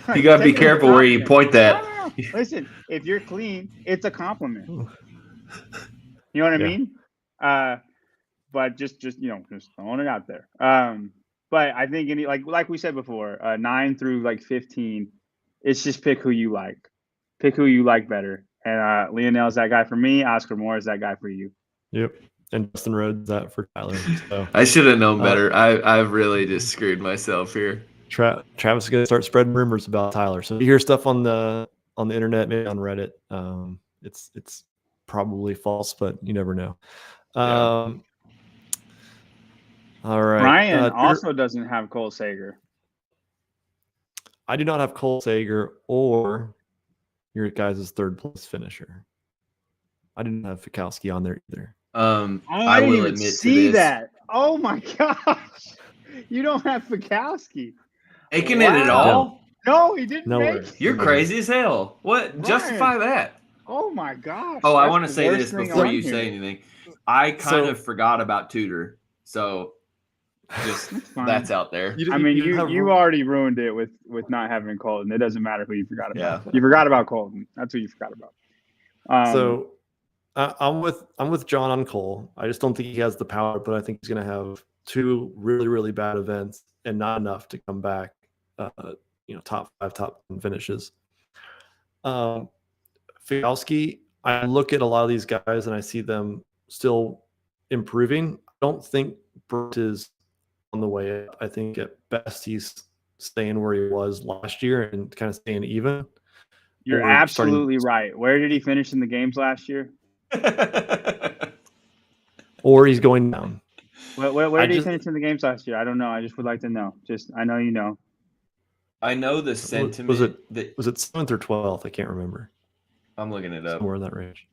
to be take it as a careful where you compliment. point that. No. Listen, if you're clean, it's a compliment. You know what I Yeah. mean? But just throwing it out there. But I think like we said before, 9 through like 15, it's just pick who you like. Pick who you like better. And Lionel's that guy for me. Oscar Moore is that guy for you. Yep. And Justin Rhodes that for Tyler. So I should have known better. I've really just screwed myself here. Travis is gonna start spreading rumors about Tyler. So if you hear stuff on the internet, maybe on Reddit, it's probably false, but you never know. Yeah. All right. Brian also doesn't have Cole Sager. I do not have Cole Sager or your guys' third place finisher. I didn't have Fikowski on there either. I didn't will even admit see to this. that. Oh my gosh. You don't have Fikowski. Making it at all? No, he didn't Nowhere. make it. You're crazy as hell. What? Brian. Justify that. Oh my gosh. Oh, I That's want to the say worst this thing before on you here. say anything. I kind of forgot about Tudor, so just fine. that's out there. I mean, you already ruined it with not having Colton. It doesn't matter who you forgot about. Yeah. You forgot about Colton. That's who you forgot about. So I'm with John on Cole. I just don't think he has the power, but I think he's going to have 2 really, really bad events and not enough to come back. Top 5, top 10 finishes. Fikowski, I look at a lot of these guys and I see them still improving. I don't think Brent is on the way up. I think at best he's staying where he was last year and kind of staying even. You're Or absolutely right. Where did he finish in the games last year? Or he's going down. Where did he finish in the games last year? I don't know. I just would like to know. I know you know. I know the sentiment. Was it that 7th or 12th? I can't remember. I'm looking it up. Somewhere in that range.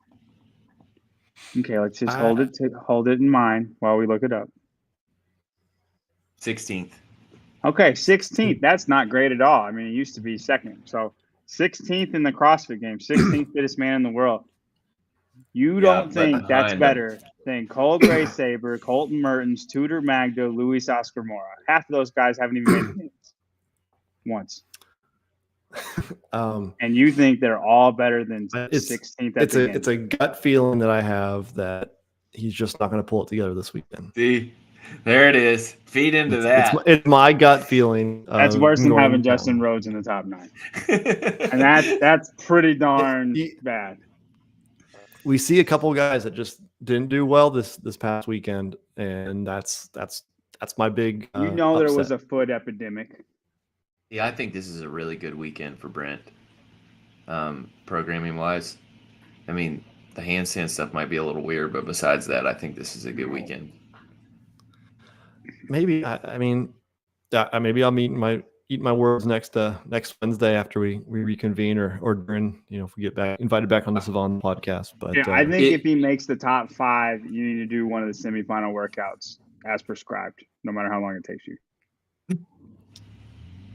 Okay, let's just hold it in mind while we look it up. 16th. Okay, 16th. That's not great at all. I mean, it used to be second. So 16th in the CrossFit Games, 16th fittest man in the world. You don't think that's better than Cole Gray Saber, Colton Mertens, Tudor Magda, Luis Oscar Mora. Half of those guys haven't even made the games once. And you think they're all better than 16th at the It's a gut feeling that I have that he's just not going to pull it together this weekend. See, there it is. Feed into that. It's my gut feeling. That's worse than having Justin Rhodes in the top 9. And that's pretty darn bad. We see a couple of guys that just didn't do well this past weekend, and that's my big. There was a foot epidemic. Yeah, I think this is a really good weekend for Brent. Programming wise, I mean, the handstand stuff might be a little weird, but besides that, I think this is a good weekend. Maybe maybe I'll eat my words next Wednesday after we reconvene or during, if we get invited back on the Savon podcast. But yeah, I think if he makes the top 5, you need to do one of the semifinal workouts as prescribed, no matter how long it takes you.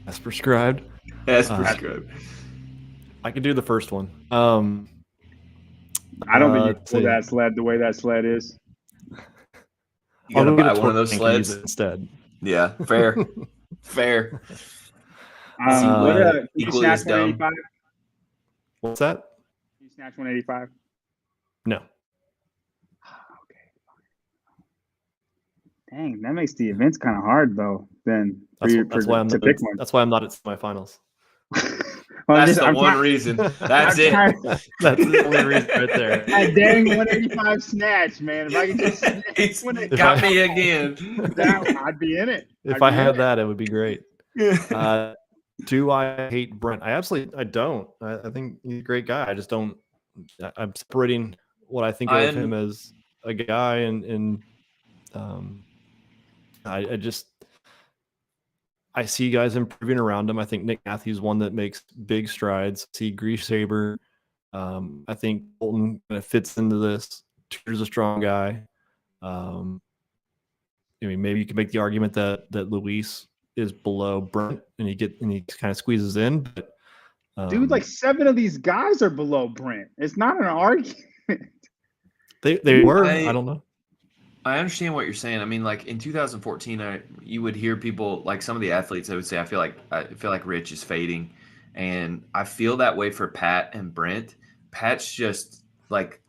As prescribed. As prescribed. I could do the first one. I don't think you can pull that sled the way that sled is. You gotta buy one of those sleds instead. Yeah, fair. Fair. Can you snatch dumb. 185? What's that? Can you snatch 185? No. Okay. Dang, that makes the events kind of hard though. Then that's why I'm not at semifinals. That's the one reason. That's it. That's the only reason right there. That dang 185 snatch, man. If I could just got me again. I'd be in it. If I had that, it would be great. Do I hate Brent? I don't. I think he's a great guy. I just don't. I'm separating what I think of him as a guy, and I see guys improving around him. I think Nick Matthews one that makes big strides. See Grease Saber. I think Colton kind of fits into this. Tudor's a strong guy. Maybe you can make the argument that Luis is below Brent, and he kind of squeezes in. But Dude, like 7 of these guys are below Brent. It's not an argument. They were. I don't know. I understand what you're saying. I mean, like in 2014, you would hear people like some of the athletes. They would say, I feel like Rich is fading, and I feel that way for Pat and Brent. Pat's just like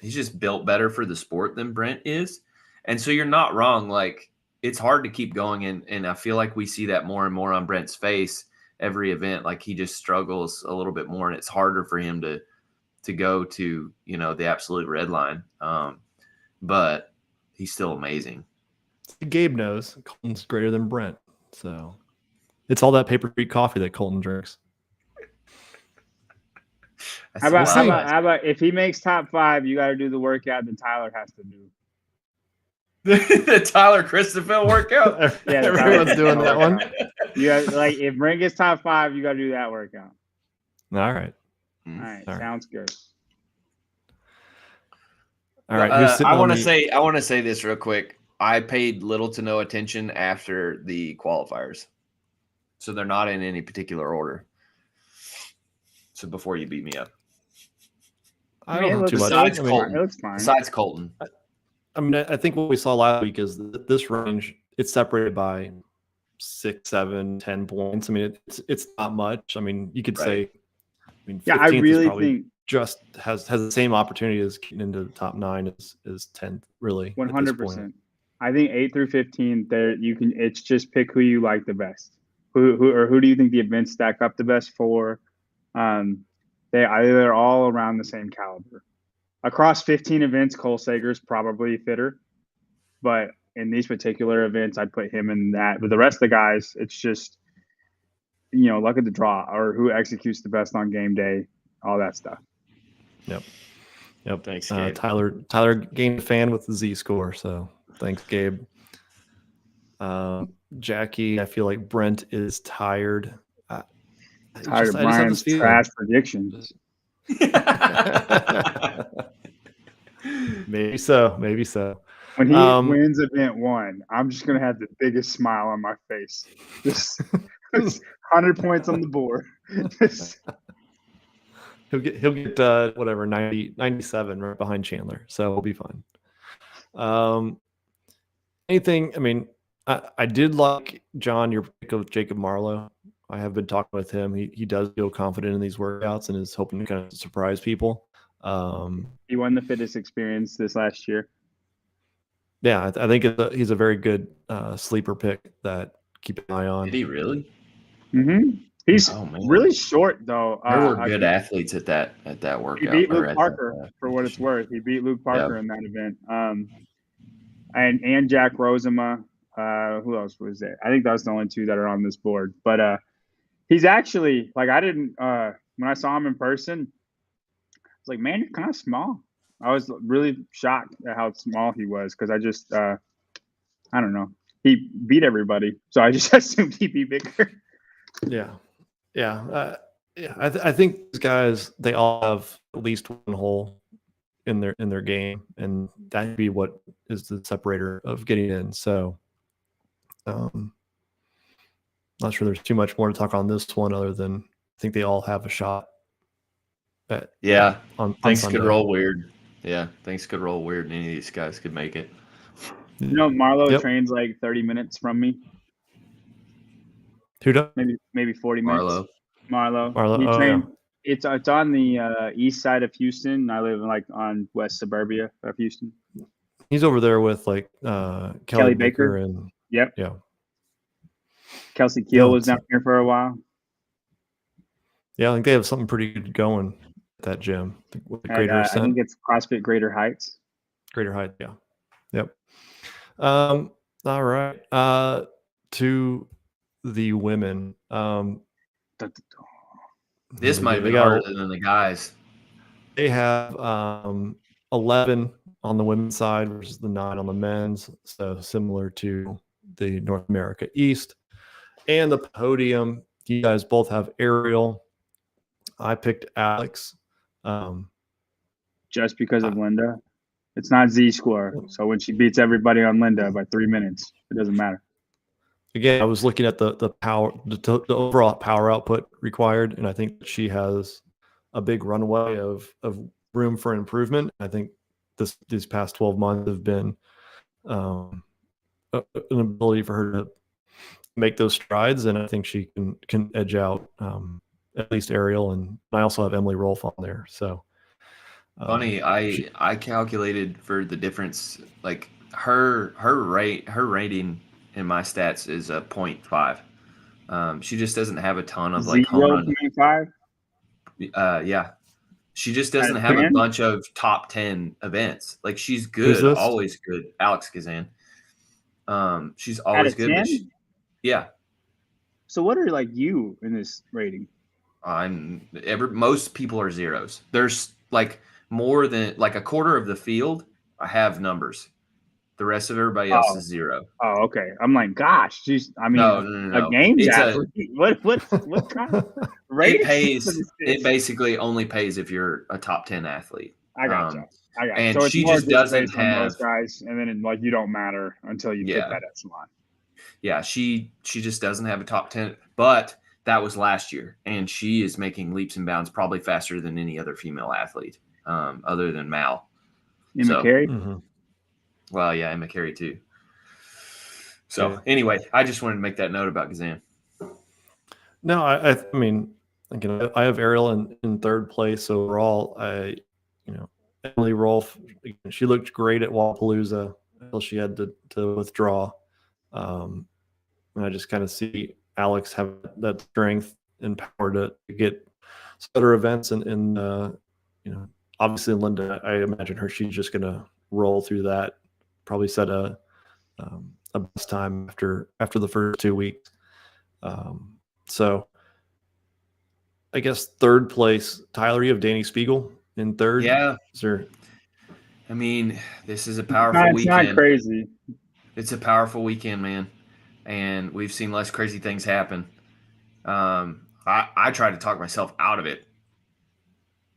he's just built better for the sport than Brent is, and so you're not wrong. Like it's hard to keep going, and I feel like we see that more and more on Brent's face every event. Like he just struggles a little bit more, and it's harder for him to go to the absolute red line. But he's still amazing. Gabe knows Colton's greater than Brent, so it's all that Paper Street coffee that Colton drinks. How about if he makes top 5, you got to do the workout that Tyler has to do. The Tyler Christophel workout? Yeah, everyone's doing that one. Yeah, like if Brent gets top 5, you got to do that workout. All right. All right, sounds good. All right. I want to say this real quick. I paid little to no attention after the qualifiers, so they're not in any particular order. So before you beat me up, I don't know too much. Besides It looks fine. Besides Colton, I mean, I think what we saw last week is that this range, it's separated by 6, 7, 10 points. I mean, it's not much. I mean, you could say. I mean, yeah, I really think just has the same opportunity as getting into the top 9 as 10th. Really, 100%. I think 8 through 15. There, you can. It's just pick who you like the best. Who do you think the events stack up the best for? They're all around the same caliber. Across 15 events, Cole Sager's probably fitter, but in these particular events, I'd put him in that. But the rest of the guys, it's just luck of the draw or who executes the best on game day, all that stuff. Yep. Thanks, Gabe. Tyler gained a fan with the Z score, so thanks, Gabe. Jackie, I feel like Brent is tired. Tired of Brian's trash predictions. Maybe so. When he wins event 1, I'm just gonna have the biggest smile on my face. Just 100 points on the board. He'll get whatever 97 right behind Chandler, so we'll be fine. Anything? I mean, I did like John your pick of Jacob Marlowe. I have been talking with him. He does feel confident in these workouts and is hoping to kind of surprise people. He won the fittest experience this last year. Yeah, I think he's a very good sleeper pick that keep an eye on. Did he really? Mm-hmm. He's really short though. There were good athletes at that workout. He beat Luke Parker for what it's worth. He beat Luke Parker in that event. And Jack Rosema. Who else was there? I think that's the only 2 that are on this board. But he's actually like I didn't when I saw him in person, I was like, man, you're kind of small. I was really shocked at how small he was because I just I don't know. He beat everybody, so I just assumed he'd be bigger. Yeah. I think these guys, they all have at least one hole in their game, and that'd be what is the separator of getting in. So, not sure there's too much more to talk on this one other than I think they all have a shot. Things could roll weird. Yeah, things could roll weird, and any of these guys could make it. Marlowe trains like 30 minutes from me. Who does? Maybe 40 minutes. Marlowe. Yeah. It's on the east side of Houston. I live on west suburbia of Houston. He's over there with like Kelly Baker and yeah. Kelsey Keel was down here for a while. Yeah, I think they have something pretty good going at that gym. I think it's CrossFit Greater Heights. Greater Heights, yeah. Yep. All right. To the women. This might be harder than the guys. They have 11 on the women's side versus the 9 on the men's. So similar to the North America East. And the podium, you guys both have Ariel. I picked Alex. Just because of Linda. It's not Z score. So when she beats everybody on Linda by 3 minutes, it doesn't matter. again, I was looking at the power, the overall power output required, and I think that she has a big runway of room for improvement. I think these past 12 months have been an ability for her to make those strides, and I think she can edge out at least Ariel, and I also have Emily Rolf on there. So funny, I calculated for the difference, like her rating in my stats is a 0.5. She just doesn't have a ton of like home run. 0.5? Yeah. She just doesn't Out of have 10? a bunch of top 10 events. Like she's Who's good, this? always good. Alex Gazan. She's Out always of good. 10? Yeah. So what are like you in this rating? Most people are zeros. There's like more than like a quarter of the field. I have numbers. The rest of everybody else is zero. Oh, okay. I'm like, gosh, she's. I mean, No. a games It's athlete. What kind of rating? It pays. It basically only pays if you're a top 10 athlete. I gotcha. And so it's she more just doesn't based on have those guys, and then like you don't matter until you hit that echelon. Yeah, she just doesn't have a top 10, but that was last year, and she is making leaps and bounds probably faster than any other female athlete, other than Mal. Emma Cary? Well, yeah, Emma Cary too. So anyway, I just wanted to make that note about Gazan. No, I mean, again, I have Ariel in third place overall. Emily Rolf, she looked great at Wapalooza until she had to withdraw. And I just kind of see Alex have that strength and power to get better events, and obviously Linda, I imagine she's just going to roll through that, probably set a best time after the first 2 weeks. So I guess third place, Tyler, you have Danny Spiegel in third. Yeah. Sir. I mean, this is a powerful It's weekend. not crazy. It's a powerful weekend, man. And we've seen less crazy things happen. I try to talk myself out of it.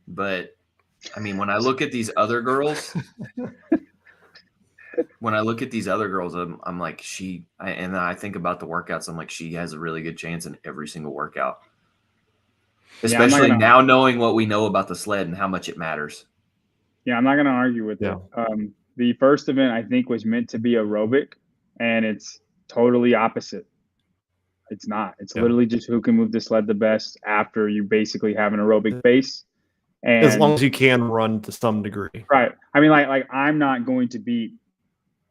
But, I mean, when I look at these other girls, I'm like, and I think about the workouts, I'm like, she has a really good chance in every single workout. Especially now knowing what we know about the sled and how much it matters. Yeah, I'm not going to argue with it. The first event, I think, was meant to be aerobic, and it's totally opposite. It's not. It's literally just who can move the sled the best after you basically have an aerobic base. And as long as you can run to some degree. Right. I mean, like I'm not going to beat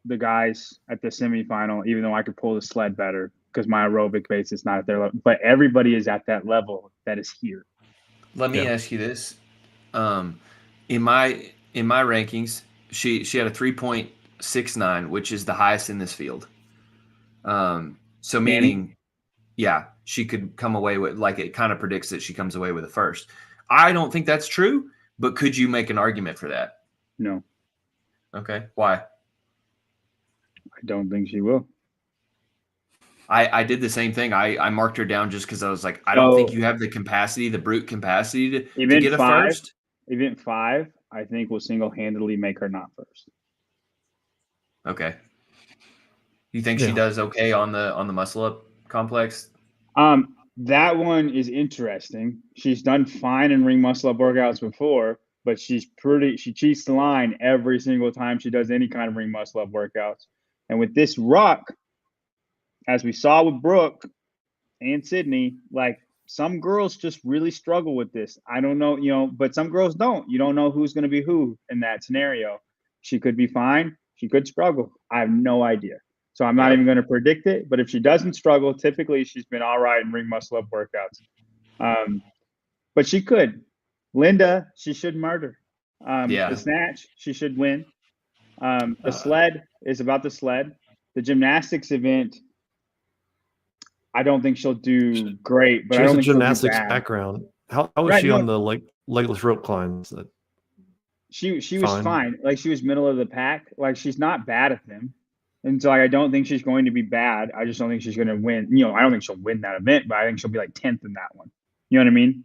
the guys at the semifinal, even though I could pull the sled better because my aerobic base is not at their level. But everybody is at that level that is here. Let me ask you this. In my rankings, she had a 3.69, which is the highest in this field. So meaning, she could come away with, like, it kind of predicts that she comes away with a first. I don't think that's true, but could you make an argument for that? No. Okay. Why? I don't think she will. I did the same thing. I marked her down just because I was like, I don't think you have the capacity, the brute capacity to get a first. Event 5, I think, will single-handedly make her not first. Okay. You think she does okay on the muscle up complex? That one is interesting. She's done fine in ring muscle up workouts before, but she cheats the line every single time she does any kind of ring muscle up workouts. And with this ruck, as we saw with Brooke and Sydney, like, some girls just really struggle with this. I don't know, but some girls don't. You don't know who's going to be who in that scenario. She could be fine. She could struggle. I have no idea. So I'm not even going to predict it. But if she doesn't struggle, typically she's been all right in ring muscle up workouts. But she could. Linda, she should murder. The snatch, she should win. The sled is about the sled. The gymnastics event, I don't think she'll do great. But she I don't has think a gymnastics background. How was she on the legless rope climbs? She was fine. Like, she was middle of the pack. Like, she's not bad at them. And so I don't think she's going to be bad. I just don't think she's going to win. I don't think she'll win that event, but I think she'll be like 10th in that one. You know what I mean?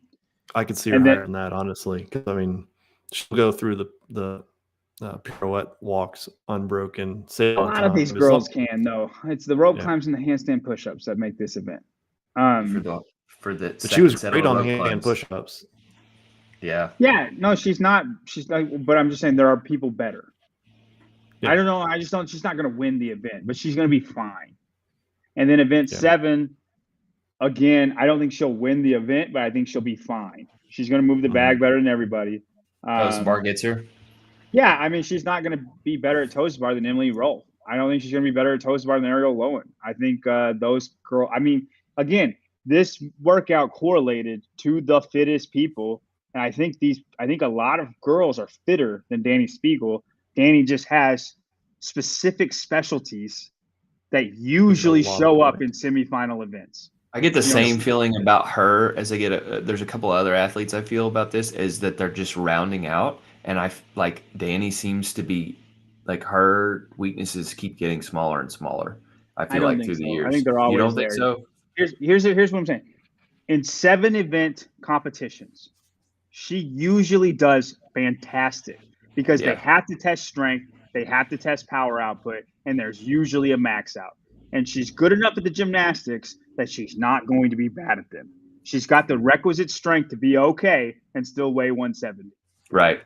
I could see her higher than that, honestly. Because, I mean, she'll go through the pirouette walks unbroken. A lot of these girls can, though. It's the rope climbs and the handstand push-ups that make this event. For the but she was great on hand push-ups. Yeah. Yeah. No, she's not. She's like, but I'm just saying there are people better. Yeah. I don't know. I just don't. She's not going to win the event, but she's going to be fine. And then event 7, again, I don't think she'll win the event, but I think she'll be fine. She's going to move the bag better than everybody. Toes bar gets her. Yeah, I mean, she's not going to be better at toes bar than Emily Rolf. I don't think she's going to be better at toes bar than Ariel Lowen. I think those girls. I mean, again, this workout correlated to the fittest people, and I think a lot of girls are fitter than Dani Spiegel. Dani just has specific specialties that usually show up in semifinal events. I get the same feeling about her as I get there's a couple other athletes I feel about this, is that they're just rounding out, and I like Dani seems to be like her weaknesses keep getting smaller and smaller. I feel like through the years. I think they're always You don't there. think so? Here's what I'm saying. In 7 event competitions, she usually does fantastic because they have to test strength, they have to test power output, and there's usually a max out. And she's good enough at the gymnastics that she's not going to be bad at them. She's got the requisite strength to be okay and still weigh 170. Right.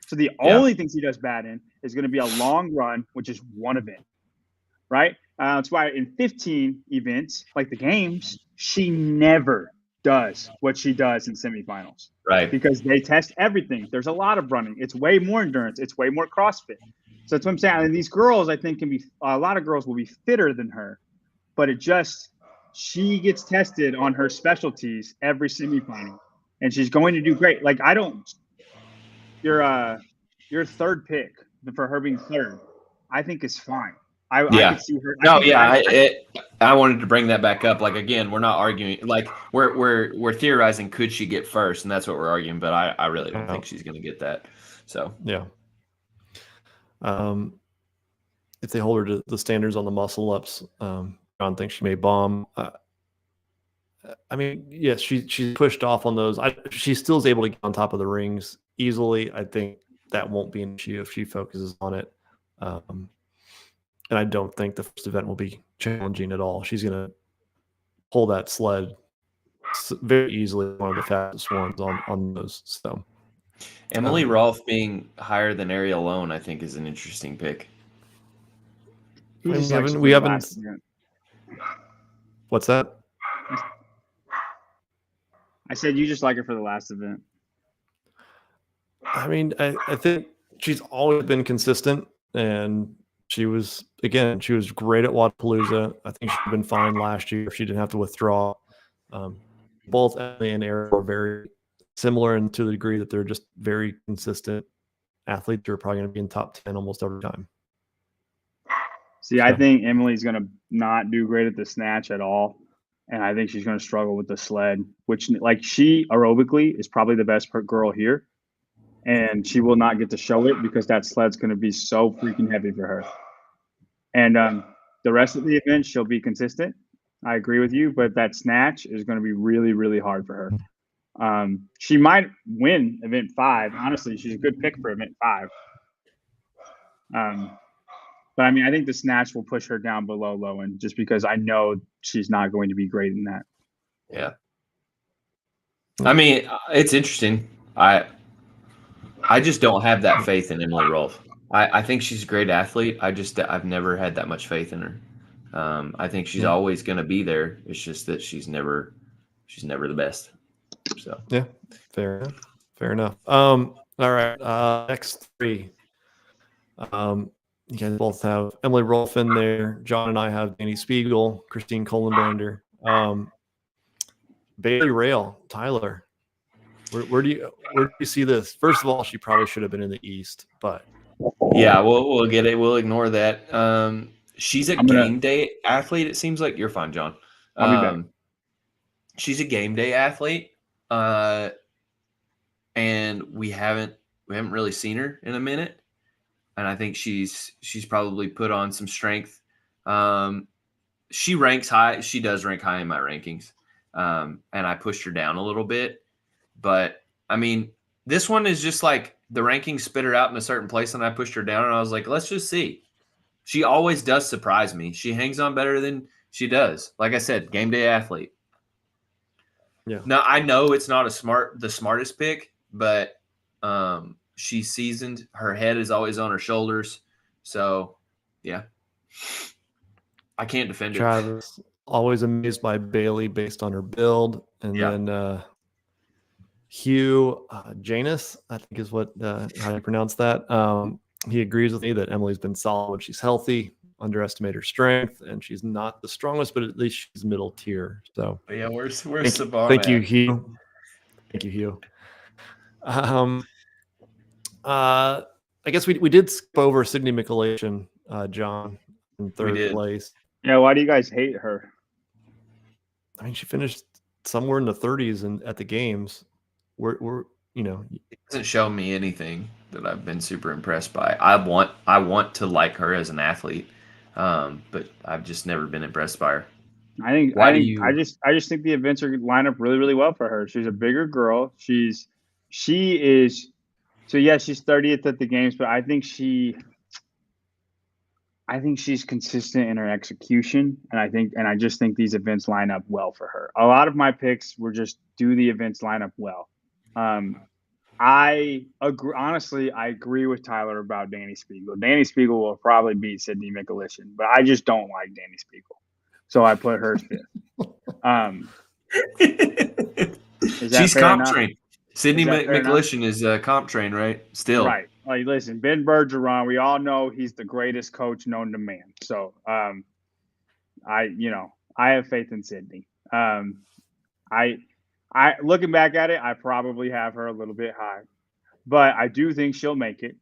So the only thing she does bad in is going to be a long run, which is one event. Right. That's why in 15 events, like the games, she never does what she does in semifinals. Right. Because they test everything. There's a lot of running. It's way more endurance. It's way more CrossFit. So that's what I'm saying. And these girls, I think, a lot of girls will be fitter than her, but she gets tested on her specialties every semifinal, and she's going to do great. Like your third pick for her being third, I think is fine. I could see her. I wanted to bring that back up. Like, again, we're not arguing. Like, we're theorizing, could she get first, and that's what we're arguing. But I really don't think she's going to get that. So yeah. If they hold her to the standards on the muscle ups, John thinks she may bomb. I mean, yes, she's pushed off on those. She still is able to get on top of the rings easily. I think that won't be an issue if she focuses on it. And I don't think the first event will be challenging at all. She's going to pull that sled very easily, one of the fastest ones on those. So Emily Rolf being higher than Ariel Lowen, I think, is an interesting pick. We haven't. What's that? I said you just like her for the last event. I mean, I think she's always been consistent, and she was great at Wadapalooza. I think she'd been fine last year if she didn't have to withdraw. Both Emily and Ariel are very similar, and to the degree that they're just very consistent athletes who are probably going to be in top 10 almost every time. See, I think Emily's going to not do great at the snatch at all. And I think she's going to struggle with the sled, which, like, she aerobically is probably the best girl here. And she will not get to show it because that sled's going to be so freaking heavy for her. And the rest of the event, she'll be consistent. I agree with you. But that snatch is going to be really, really hard for her. She might win event 5. Honestly, she's a good pick for event 5. But I mean, I think the snatch will push her down below Lowen just because I know she's not going to be great in that. Yeah. I mean, it's interesting. I just don't have that faith in Emily Rolf. I think she's a great athlete. I've never had that much faith in her. I think she's always going to be there. It's just that she's never the best. So yeah, fair enough. All right, next 3. You guys both have Emily Rolf in there. John and I have Dani Spiegel, Christine Kohlenbrander, Bailey Rail, Tyler. Where do you see this? First of all, she probably should have been in the East, but yeah, we'll get it. We'll ignore that. She's a game day athlete. It seems like. You're fine, John. I'll be back. She's a game day athlete, and we haven't really seen her in a minute. And I think she's probably put on some strength. She ranks high. She does rank high in my rankings. And I pushed her down a little bit. But, I mean, this one is just like the rankings spit her out in a certain place, and I pushed her down, and I was like, let's just see. She always does surprise me. She hangs on better than she does. Like I said, game day athlete. Yeah. Now, I know it's not the smartest pick, but she's seasoned. Her head is always on her shoulders. So, yeah. I can't defend it. Travis, always amazed by Bailey based on her build. And Yeah. then Hugh Janus, I think is what how you pronounce that. He agrees with me that Emily's been solid when she's healthy. Underestimate her strength, and she's not the strongest, but at least she's middle tier. So But yeah, where's Savon? Thank you, Hugh. Thank you, Hugh. I guess we did skip over Sydney Michelation, John, in third place. Yeah, why do you guys hate her? I mean, she finished somewhere in the 30s and at the games. We're it hasn't shown me anything that I've been super impressed by. I want to like her as an athlete, but I've just never been impressed by her. I just think the events are line up really, really well for her. She's a bigger girl. She is. So yeah, she's 30th at the games, but I think she's consistent in her execution, and I just think these events line up well for her. A lot of my picks were just do the events line up well. I agree. Honestly, I agree with Tyler about Danny Spiegel. Danny Spiegel will probably beat Sydney Michelation, but I just don't like Danny Spiegel, so I put her fifth. She's comp trained. Sydney Michelation is comp trained, right? Still, right. Like, listen, Ben Bergeron, we all know he's the greatest coach known to man. So, I have faith in Sydney. I looking back at it, I probably have her a little bit high, but I do think she'll make it.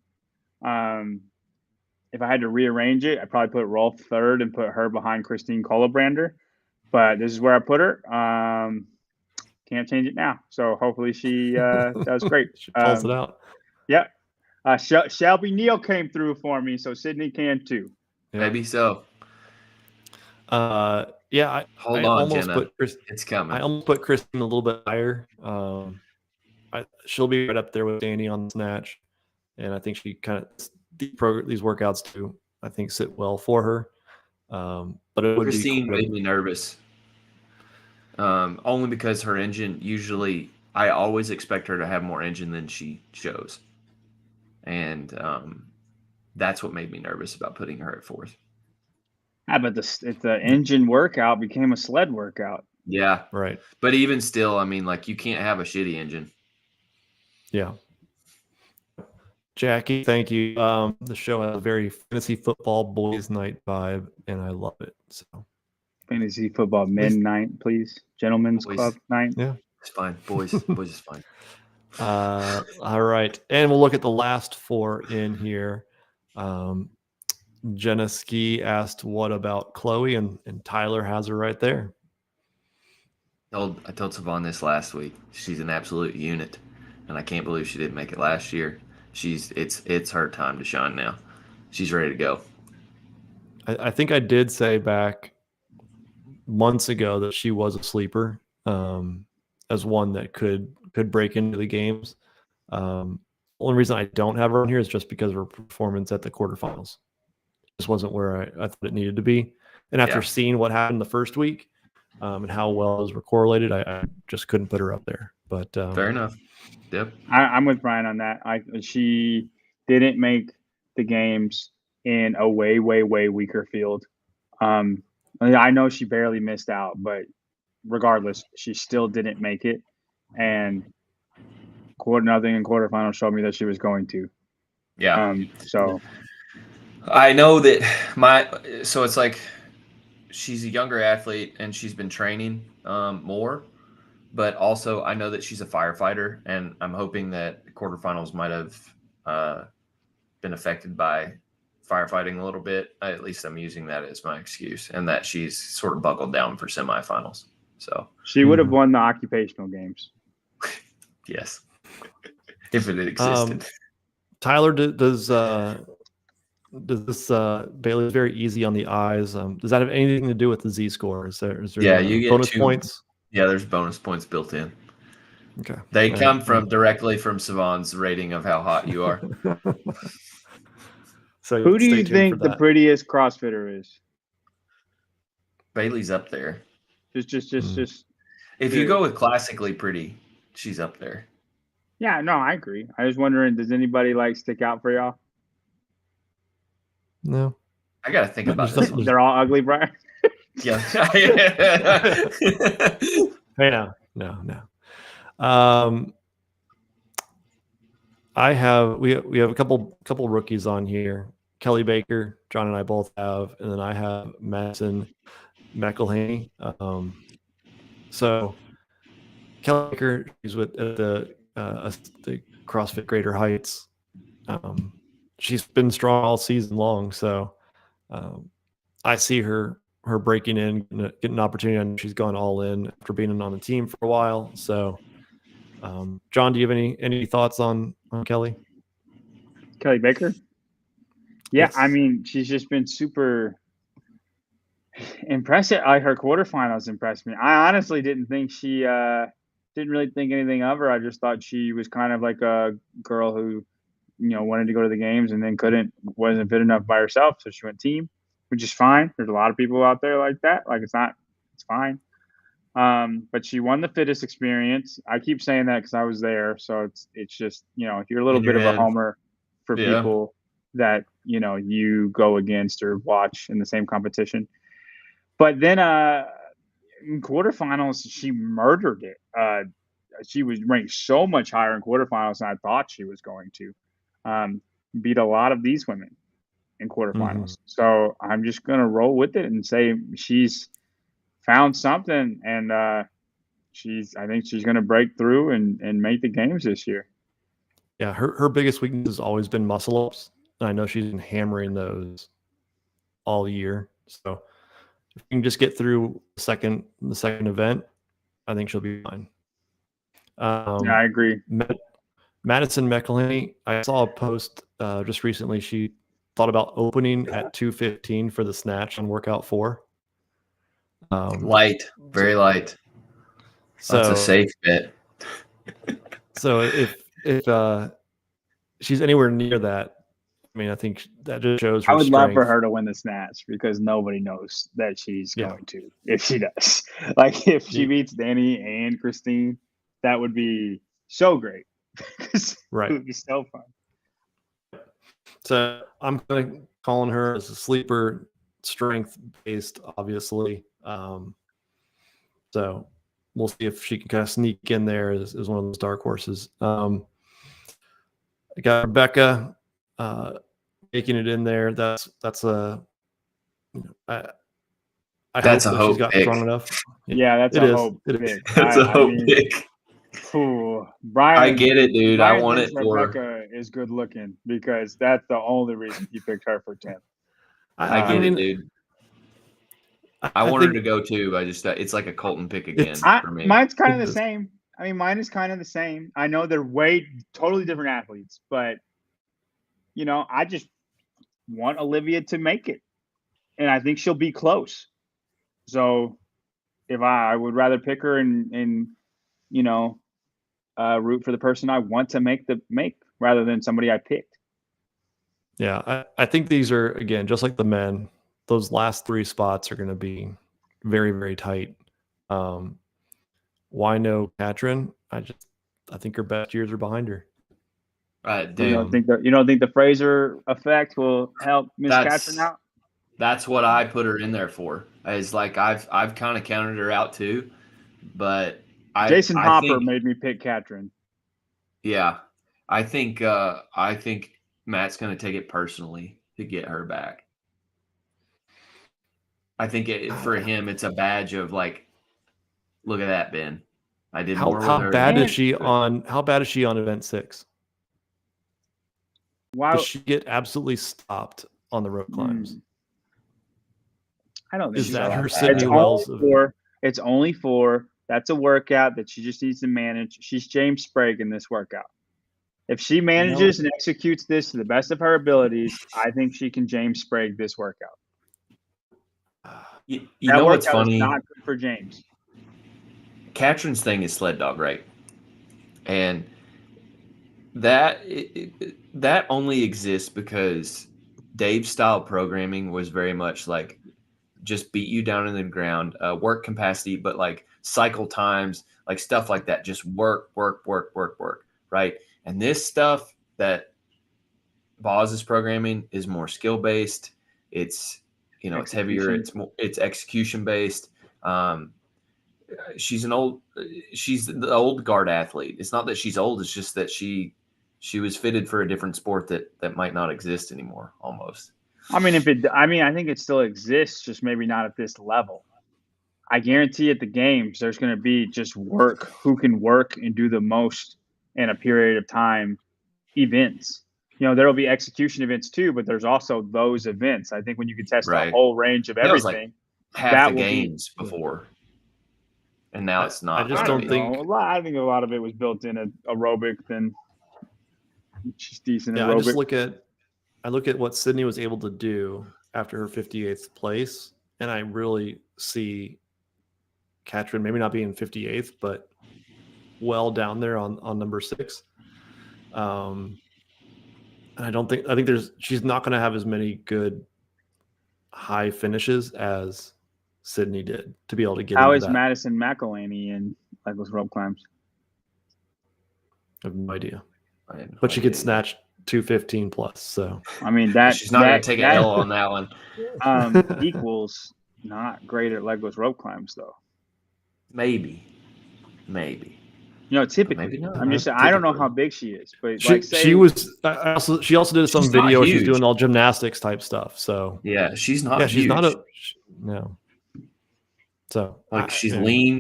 If I had to rearrange it, I'd probably put Rolf third and put her behind Christine Kolobrander, but this is where I put her. Can't change it now. So hopefully she does great. She pulls it out. Yeah. Shelby Neal came through for me, so Sydney can too. Yeah. Maybe so. Yeah, Hold on, Jenna. It's coming. I almost put Kristen a little bit higher. She'll be right up there with Danny on the snatch, and I think she kind of these workouts too. I think sit well for her. But it would Christine made me nervous. Only because her engine usually, I always expect her to have more engine than she shows, and that's what made me nervous about putting her at fourth. Yeah, but the engine workout became a sled workout. Yeah, right. But even still, I mean, like, you can't have a shitty engine. Yeah. Jackie, thank you. The show has a very fantasy football boys' night vibe, and I love it. So, fantasy football men night, please. Gentlemen's club night. Yeah, it's fine. Boys is fine. All right, and we'll look at the last four in here. Jenna Ski asked, "What about Chloe?" and Tyler has her right there. I told Savon this last week. She's an absolute unit, and I can't believe she didn't make it last year. It's her time to shine now. She's ready to go. I think I did say back months ago that she was a sleeper, as one that could break into the games. Only reason I don't have her on here is just because of her performance at the quarterfinals. Just wasn't where I thought it needed to be. And after seeing what happened the first week, and how well those were correlated, I just couldn't put her up there. But fair enough. Yep. I'm with Brian on that. She didn't make the games in a way weaker field. I know she barely missed out, but regardless, she still didn't make it. And nothing in quarterfinals showed me that she was going to. Yeah. So I know that so it's like she's a younger athlete and she's been training more, but also I know that she's a firefighter, and I'm hoping that quarterfinals might have been affected by firefighting a little bit. At least I'm using that as my excuse, and that she's sort of buckled down for semifinals. So she would have won the occupational games. Yes, if it had existed. Tyler, does this Bailey's very easy on the eyes? Does that have anything to do with the Z score? Is there you get bonus 2 points? Yeah, there's bonus points built in. Okay. They come directly from Savon's rating of how hot you are. So Who do stay you tuned think for the that. prettiest CrossFitter is? Bailey's up there. Just If you go with classically pretty, she's up there. Yeah, no, I agree. I was wondering, does anybody like stick out for y'all? No. I gotta think about There's this. They're all ugly, Brian. Yeah. Hey, no. We have a couple rookies on here. Kelly Baker, John and I both have, and then I have Madison McElhaney. So Kelly Baker, she's with the CrossFit Greater Heights. She's been strong all season long, so I see her breaking in, getting an opportunity, and she's gone all in after being on the team for a while. So, John, do you have any thoughts on Kelly? Kelly Baker? Yeah, Yes. I mean, she's just been super impressive. Her quarterfinals impressed me. I honestly didn't really think anything of her. I just thought she was kind of like a girl who, wanted to go to the games and then wasn't fit enough by herself, so she went team, which is fine. There's a lot of people out there like that. Like it's fine. But she won the fittest experience. I keep saying that because I was there, so it's just you're a little bit of a homer for people that you go against or watch in the same competition. But then in quarterfinals, she murdered it. She was ranked so much higher in quarterfinals than I thought she was going to. Beat a lot of these women in quarterfinals. So I'm just gonna roll with it and say she's found something, and I think she's gonna break through and make the games this year. Yeah, her biggest weakness has always been muscle ups, and I know she's been hammering those all year. So if you can just get through the second event, I think she'll be fine. Yeah, I agree. Madison McElhaney, I saw a post just recently. She thought about opening at 215 for the snatch on workout 4. Light, very light. So that's a safe bet. So if she's anywhere near that, I mean, I think that just shows her I would strength. love for her to win the snatch because nobody knows that she's going to. If she does, like if she beats Danny and Christine, that would be so great. Right, it would be so fun. So I'm kind of calling her as a sleeper, strength based, obviously. So we'll see if she can kind of sneak in there as one of those dark horses. I got Rebecca making it in there. That's a I that's hope a that hope she's got pick. strong enough. Yeah, that's a hope pick. That's a hope pick. Brian, I get it, dude. Brian I want it thinks for Rebecca is good looking because that's the only reason he picked her for 10th. I get it, dude. I wanted her to go too. I just it's like a Colton pick again for me. Mine's kind of the same. I mean, mine is kind of the same. I know they're totally different athletes, but I just want Olivia to make it, and I think she'll be close. So, if I would rather pick her and root for the person I want to make rather than somebody I picked. Yeah, I think these are, again, just like the men, those last 3 spots are going to be very, very tight. Why no Katrin? I think her best years are behind her. Dude. You don't think the Fraser effect will help Miss Katrin out? That's what I put her in there for. Is like I've kind of counted her out too, but Jason Hopper made me pick Katrin. Yeah, I think Matt's going to take it personally to get her back. I think for him, it's a badge of like, look at that, Ben. I did more with her. How bad is she on event 6? Wow. Does she get absolutely stopped on the rope climbs? I don't think is that so. her Sydney Wells? It's only 4. That's a workout that she just needs to manage. She's James Sprague in this workout. If she manages and executes this to the best of her abilities, I think she can James Sprague this workout. You know what's funny? Not good for James. Katrin's thing is sled dog, right? And that that only exists because Dave's style programming was very much like just beat you down in the ground, work capacity, but like cycle times, like stuff like that, just work, right? And this stuff that Boz is programming is more skill based. It's it's heavier. It's execution based. She's the old guard athlete. It's not that she's old. It's just that she was fitted for a different sport that might not exist anymore. Almost. I mean, I think it still exists, just maybe not at this level. I guarantee at the games, there's going to be just who can work and do the most in a period of time events. There will be execution events too, but there's also those events. I think when you can test the whole range of everything, half the games before. And now it's not. I just don't think. I think a lot of it was built in aerobic. Then she's decent. Yeah, aerobic. I look at what Sydney was able to do after her 58th place, and I really see Katrin maybe not being 58th, but well down there on number 6. And I think she's not going to have as many good high finishes as Sydney did to be able to get. How into is that. Madison McElhaney in legless rope climbs? I have no idea, but she could snatch 215 plus. So I mean that she's not going to take an L on that one. Equals not great at legless rope climbs though. Maybe. Typically, I'm just saying, I don't know how big she is, but she also did some video where she's doing all gymnastics type stuff. So yeah, she's not. Yeah, huge. she's not no. So she's lean,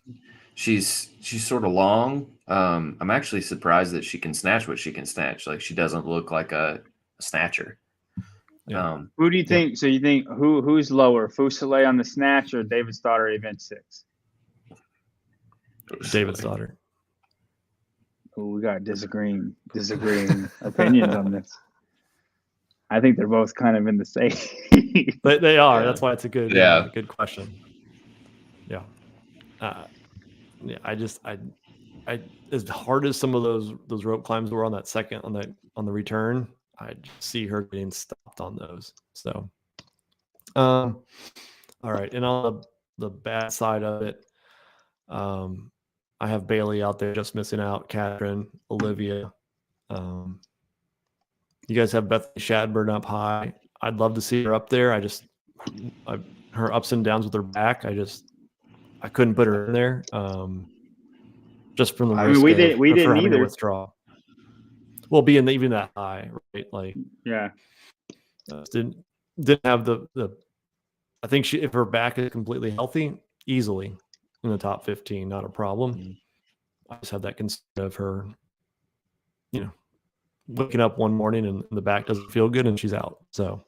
she's sort of long. I'm actually surprised that she can snatch what she can snatch. Like she doesn't look like a snatcher. Yeah. Who do you think? So you think who's lower, Fusile on the snatch or Davidsdottir event 6? Davidsdottir. Oh, we got disagreeing opinions on this. I think they're both kind of in the same. But they are. Yeah. That's why it's a good good question. Yeah. I as hard as some of those rope climbs were on that second on the return, I see her getting stopped on those. So, all right. And on the bad side of it, I have Bailey out there just missing out, Katrin, Olivia. You guys have Bethany Shadburn up high. I'd love to see her up there. Her ups and downs with her back. I couldn't put her in there. Just from the risk we didn't either. Withdraw. Well, being even that high, right? Like yeah, didn't have the. I think if her back is completely healthy, easily in the top 15, not a problem. I just have that concern of her, waking up one morning and the back doesn't feel good and she's out. So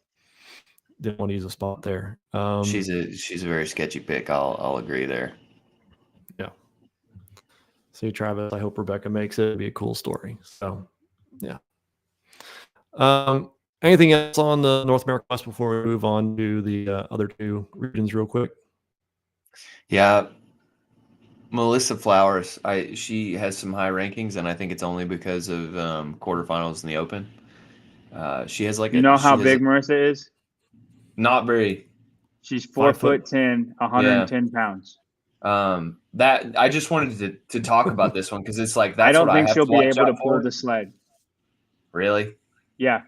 didn't want to use a spot there. She's a very sketchy pick. I'll agree there. Yeah. See, Travis, I hope Rebecca makes it. It'd be a cool story. So yeah. Anything else on the North America West before we move on to the other 2 regions real quick? Yeah. Marissa Flowers, she has some high rankings, and I think it's only because of quarterfinals in the Open. She has like how big Marissa is? Not very. She's 4'10", 110 pounds. That I just wanted to talk about this one because it's like that's I don't what think she'll be able to pull for. the sled. Really? Yeah.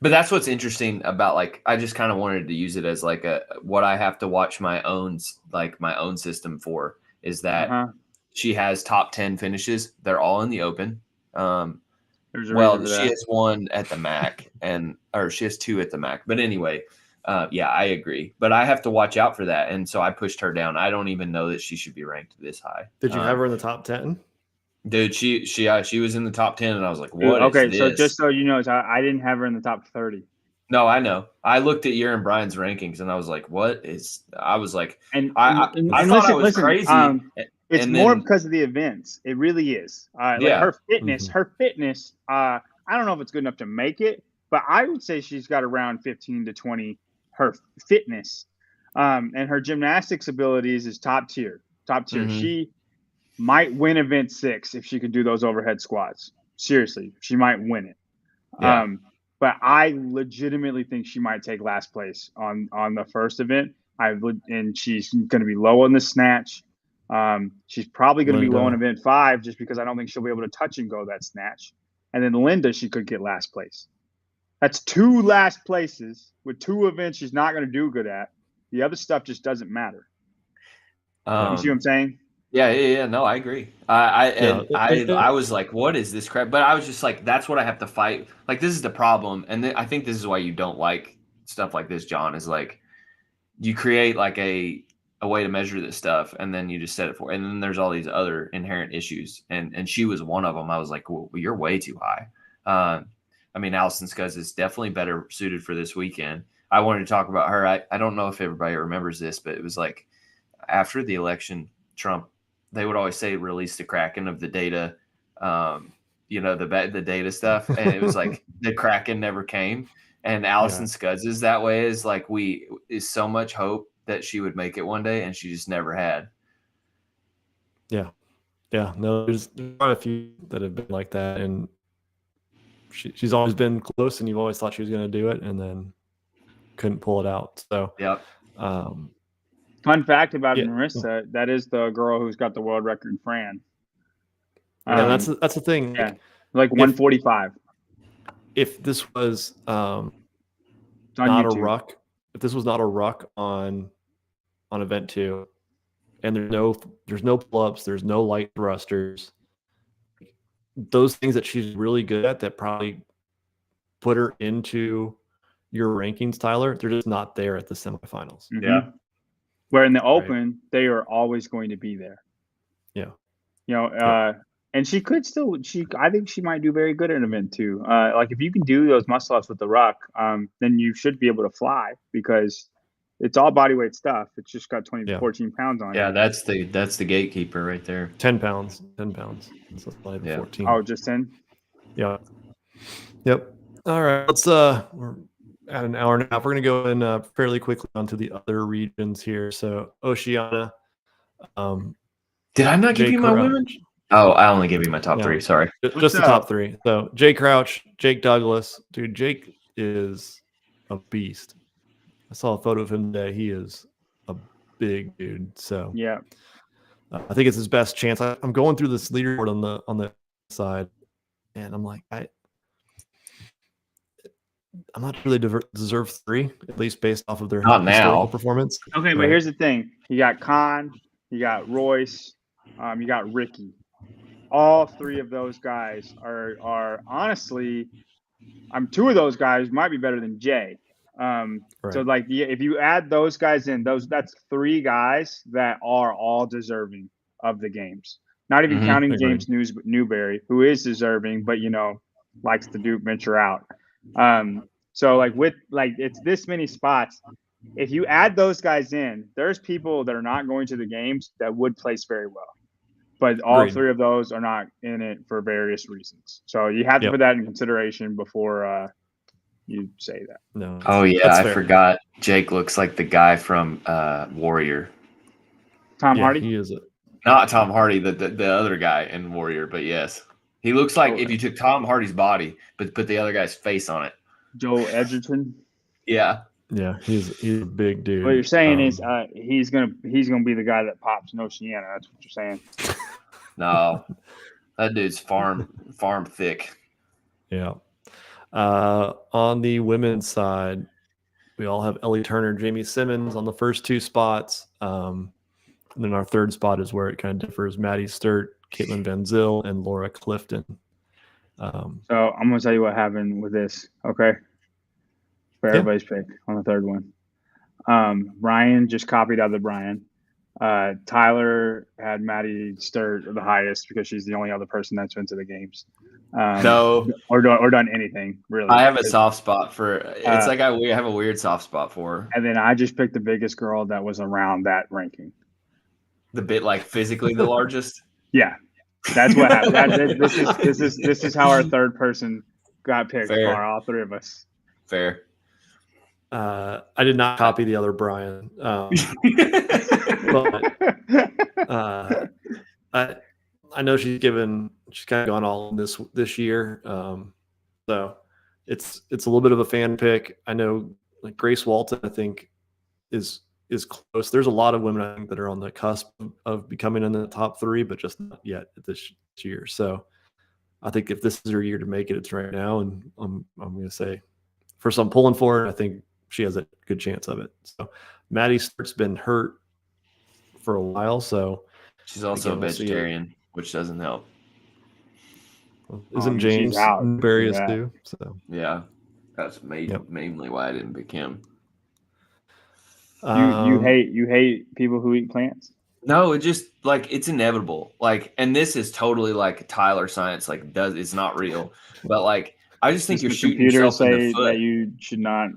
But that's what's interesting about I just kind of wanted to use it as what I have to watch my own system for is that she has top 10 finishes. They're all in the Open. She has one at the MAC or she has 2 at the MAC. But anyway, I agree. But I have to watch out for that. And so I pushed her down. I don't even know that she should be ranked this high. Did you have her in the top 10? Dude, she was in the top 10 and I was like, what okay, is this? So just so you know, I didn't have her in the top 30. No, I know. I looked at your and Brian's rankings and I was like, I was like, and I thought I was crazy. It's more because of the events. It really is. Her fitness, I don't know if it's good enough to make it, but I would say she's got around 15 to 20, her fitness. And her gymnastics abilities is top tier. Mm-hmm. might win event 6 if she could do those overhead squats. Seriously, she might win it. Yeah. But I legitimately think she might take last place on the first event. And she's going to be low on the snatch. She's probably going to be low in event 5 just because I don't think she'll be able to touch and go that snatch. And then Linda, she could get last place. That's 2 last places with 2 events she's not going to do good at. The other stuff just doesn't matter. You see what I'm saying? Yeah. No, I agree. I was like, what is this crap? But I was just like, that's what I have to fight. Like, this is the problem. And I think this is why you don't like stuff like this, John, is like you create like a way to measure this stuff and then you just set it for, and then there's all these other inherent issues. And she was one of them. I was like, well, you're way too high. I mean, Allison Scuzz is definitely better suited for this weekend. I wanted to talk about her. I don't know if everybody remembers this, but it was like after the election, Trump, they would always say release the Kraken of the data, the data stuff. And it was like the Kraken never came. And Allison Scuzz is that way, is like is so much hope that she would make it one day, and she just never had. Yeah. No, there's quite a few that have been like that, and she's always been close, and you've always thought she was going to do it, and then couldn't pull it out. So, fun fact about Marissa, that is the girl who's got the world record in Fran. That's the thing. Yeah, like 145. If this was not YouTube. a ruck, if this was not a ruck on event 2, and there's no pull-ups, there's no light thrusters, those things that she's really good at that probably put her into your rankings, Tyler, they're just not there at the semifinals. Mm-hmm. Yeah. Where in the open, they are always going to be there. Yeah. And she could still, I think she might do very good in event 2. Like if you can do those muscle ups with the ruck, then you should be able to fly because it's all body weight stuff. It's just got 14 pounds on it. Yeah, that's the gatekeeper right there. 10 pounds. So like 14. Oh, just 10? Yeah. Yep. All right. Let's we're at an hour and a half. We're gonna go in fairly quickly onto the other regions here. So Oceania. Did I not give you my women? Oh, I only gave you my top 3. Sorry. Just the top 3. So Jay Crouch, Jake Douglas. Dude, Jake is a beast. I saw a photo of him today. He is a big dude. So yeah, I think it's his best chance. I'm going through this leaderboard on the side, and I'm like, I'm not really deserve 3, at least based off of their historical performance. Okay, but here's the thing: you got Khan, you got Royce, you got Ricky. All 3 of those guys are honestly, 2 of those guys might be better than Jay. So like if you add those guys in, that's 3 guys that are all deserving of the games. Not even counting James Newberry, who is deserving, but likes to venture out. So like it's this many spots. If you add those guys in, there's people that are not going to the games that would place very well. But all 3 of those are not in it for various reasons. So you have to put that in consideration before you say that. No. Oh yeah, I forgot. Jake looks like the guy from Warrior. Tom Hardy? He is not Tom Hardy, the other guy in Warrior, but yes. He looks like if you took Tom Hardy's body but put the other guy's face on it. Joe Edgerton? Yeah. Yeah, he's a big dude. What you're saying is he's gonna be the guy that pops in Oceania. That's what you're saying. No, that dude's farm thick. Yeah. On the women's side, we all have Ellie Turner, Jamie Simmons on the first 2 spots. And then our 3rd spot is where it kind of differs: Maddie Sturt, Caitlin Van Zyl, and Laura Clifton. So I'm gonna tell you what happened with this. Okay. For everybody's pick on the 3rd one. Brian just copied out of Brian. Tyler had Maddie Sturt the highest because she's the only other person that's been to the games. Or done anything really. I have a soft spot for it's like I have a weird soft spot for her. And then I just picked the biggest girl that was around that ranking. The bit like physically the largest? Yeah. That's what happened. This is how our 3rd person got picked for all 3 of us. Fair. I did not copy the other Brian. But I know she's kind of gone all in this year. So it's a little bit of a fan pick. I know like Grace Walton, I think is close. There's a lot of women I think that are on the cusp of becoming in the top 3, but just not yet this year. So I think if this is her year to make it, it's right now. And I'm going to say, for some pulling for it, I think she has a good chance of it. So Maddie Start's been hurt for a while, so she's also a vegetarian, which doesn't help. Isn't James Newberry too? So yeah, that's mainly why I didn't pick him. You hate people who eat plants? No, it just like it's inevitable. Like, and this is totally like Tyler science. Like, it's not real, but like I just think you're shooting yourself in the foot. That you should not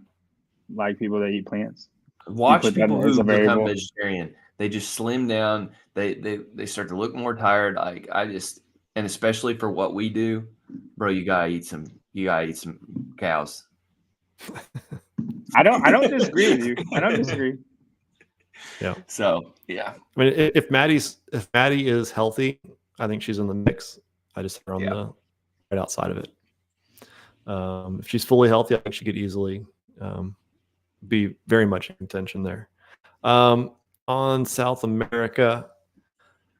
like people that eat plants. Watch people who become vegetarian. They just slim down. They start to look more tired. Like and especially for what we do, bro, you gotta eat some cows. I don't disagree with you. I don't disagree. Yeah. So yeah. I mean, if Maddie is healthy, I think she's in the mix. I just her on the right outside of it. If she's fully healthy, I think she could easily be very much in contention there. On South America,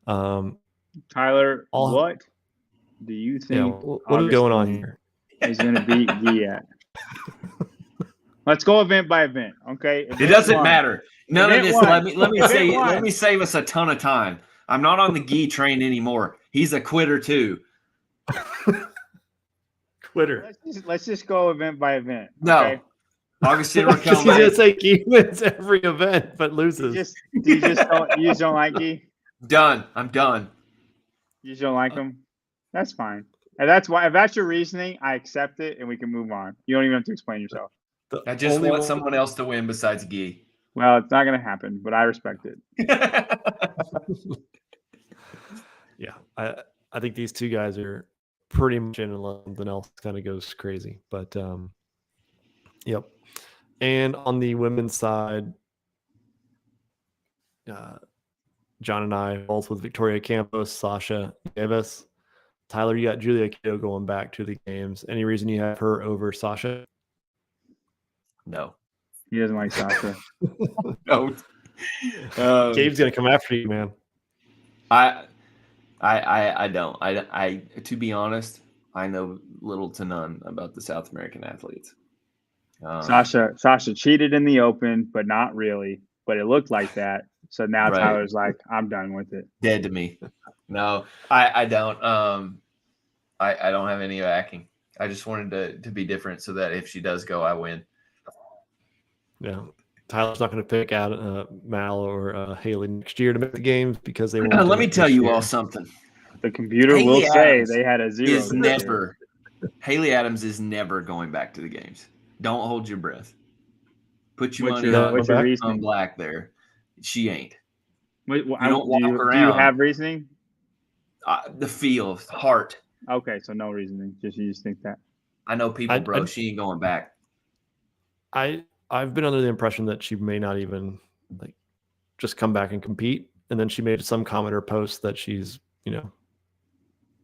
Tyler, what do you think? What is going on here? Is going to beat Guy at? Let's go event by event, okay? It doesn't matter. None of this. Let me save us a ton of time. I'm not on the Guy train anymore. He's a quitter too. Quitter. Let's just go event by event. Okay? No. Augustine He's gonna say Guy wins every event but loses. You just don't like Guy? Done. I'm done. You just don't like him? That's fine. And that's why, if that's your reasoning, I accept it and we can move on. You don't even have to explain yourself. I just want someone else to win besides Guy. Well, it's not going to happen, but I respect it. Yeah, I think these two guys are pretty much in, unless something else kind of goes crazy. But yep. And on the women's side, John and I both with Victoria Campos, Sasha Davis. Tyler, you got Julia Cato going back to the games. Any reason you have her over Sasha? No. He doesn't like Sasha. No. Gabe's gonna come after you, man. I don't. I to be honest, I know little to none about the South American athletes. Sasha cheated in the Open, but not really. But it looked like that. So now right. Tyler's like, I'm done with it. Dead to me. No, I don't. I don't have any backing. I just wanted to be different so that if she does go, I win. Yeah. Tyler's not going to pick out Mal or Haley next year to make the games because they won't. Let me tell you all something. The computer will say they had a 0. Haley Adams is never going back to the games. Don't hold your breath. Put your money on black there. She ain't. You don't walk around. Do you have reasoning? The feel, heart. Okay, so no reasoning. You just think that. I know people, bro. She ain't going back. I've been under the impression that she may not even like just come back and compete. And then she made some comment or post that she's,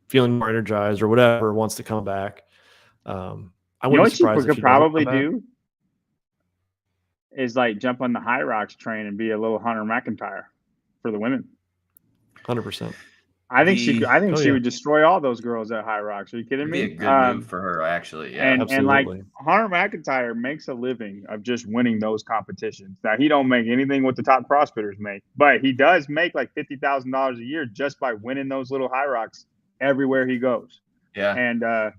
feeling more energized or whatever, wants to come back. I wouldn't be surprised if she could probably do is like jump on the High Rocks train and be a little Hunter McIntyre for the women. 100%. I think she would destroy all those girls at High Rocks. Are you kidding me? It'd be a good move for her, actually. Yeah, and like Hunter McIntyre makes a living of just winning those competitions. Now he don't make anything what the top CrossFitters make, but he does make like $50,000 a year just by winning those little High Rocks everywhere he goes. Yeah, and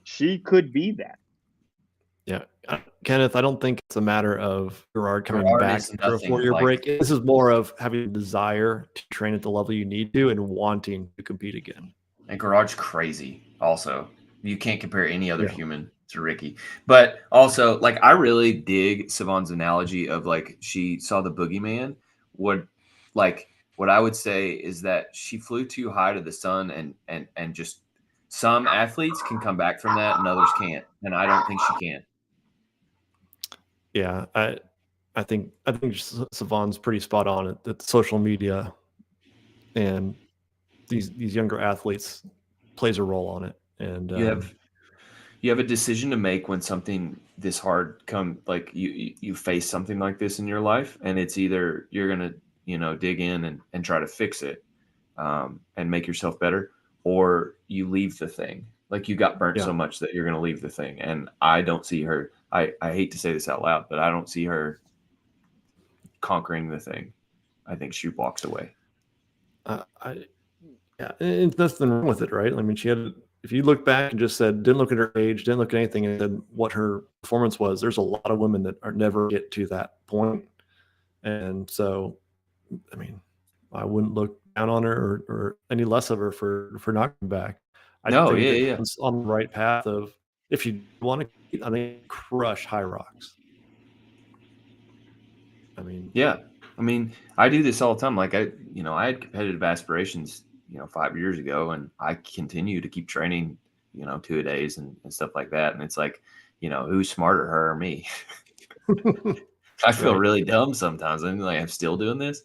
she could be that. Yeah, Kenneth, I don't think it's a matter of Gerard coming back for a 4-year break. This is more of having a desire to train at the level you need to and wanting to compete again. And Gerard's crazy also. You can't compare any other human to Ricky. But also, like, I really dig Savon's analogy of, like, she saw the boogeyman. What I would say is that she flew too high to the sun and just some athletes can come back from that and others can't. And I don't think she can. Yeah, I think Savon's pretty spot on at social media, and these younger athletes plays a role on it. And you have a decision to make when something this hard like you face something like this in your life, and it's either you're gonna dig in and try to fix it and make yourself better, or you leave the thing. Like you got burnt so much that you're gonna leave the thing. And I don't see her. I hate to say this out loud, but I don't see her conquering the thing. I think she walks away. Yeah, and nothing wrong with it, right? I mean, she had. If you look back and just said, didn't look at her age, didn't look at anything, and said what her performance was, there's a lot of women that are never get to that point. And so, I mean, I wouldn't look down on her or any less of her for not coming back. I think it's on the right path of, if you want to, I think, crush High Rocks. I mean, I do this all the time. Like I had competitive aspirations 5 years ago, and I continue to keep training, 2-a-days and stuff like that. And it's like, who's smarter, her or me? I feel really dumb sometimes. I'm like, I'm still doing this.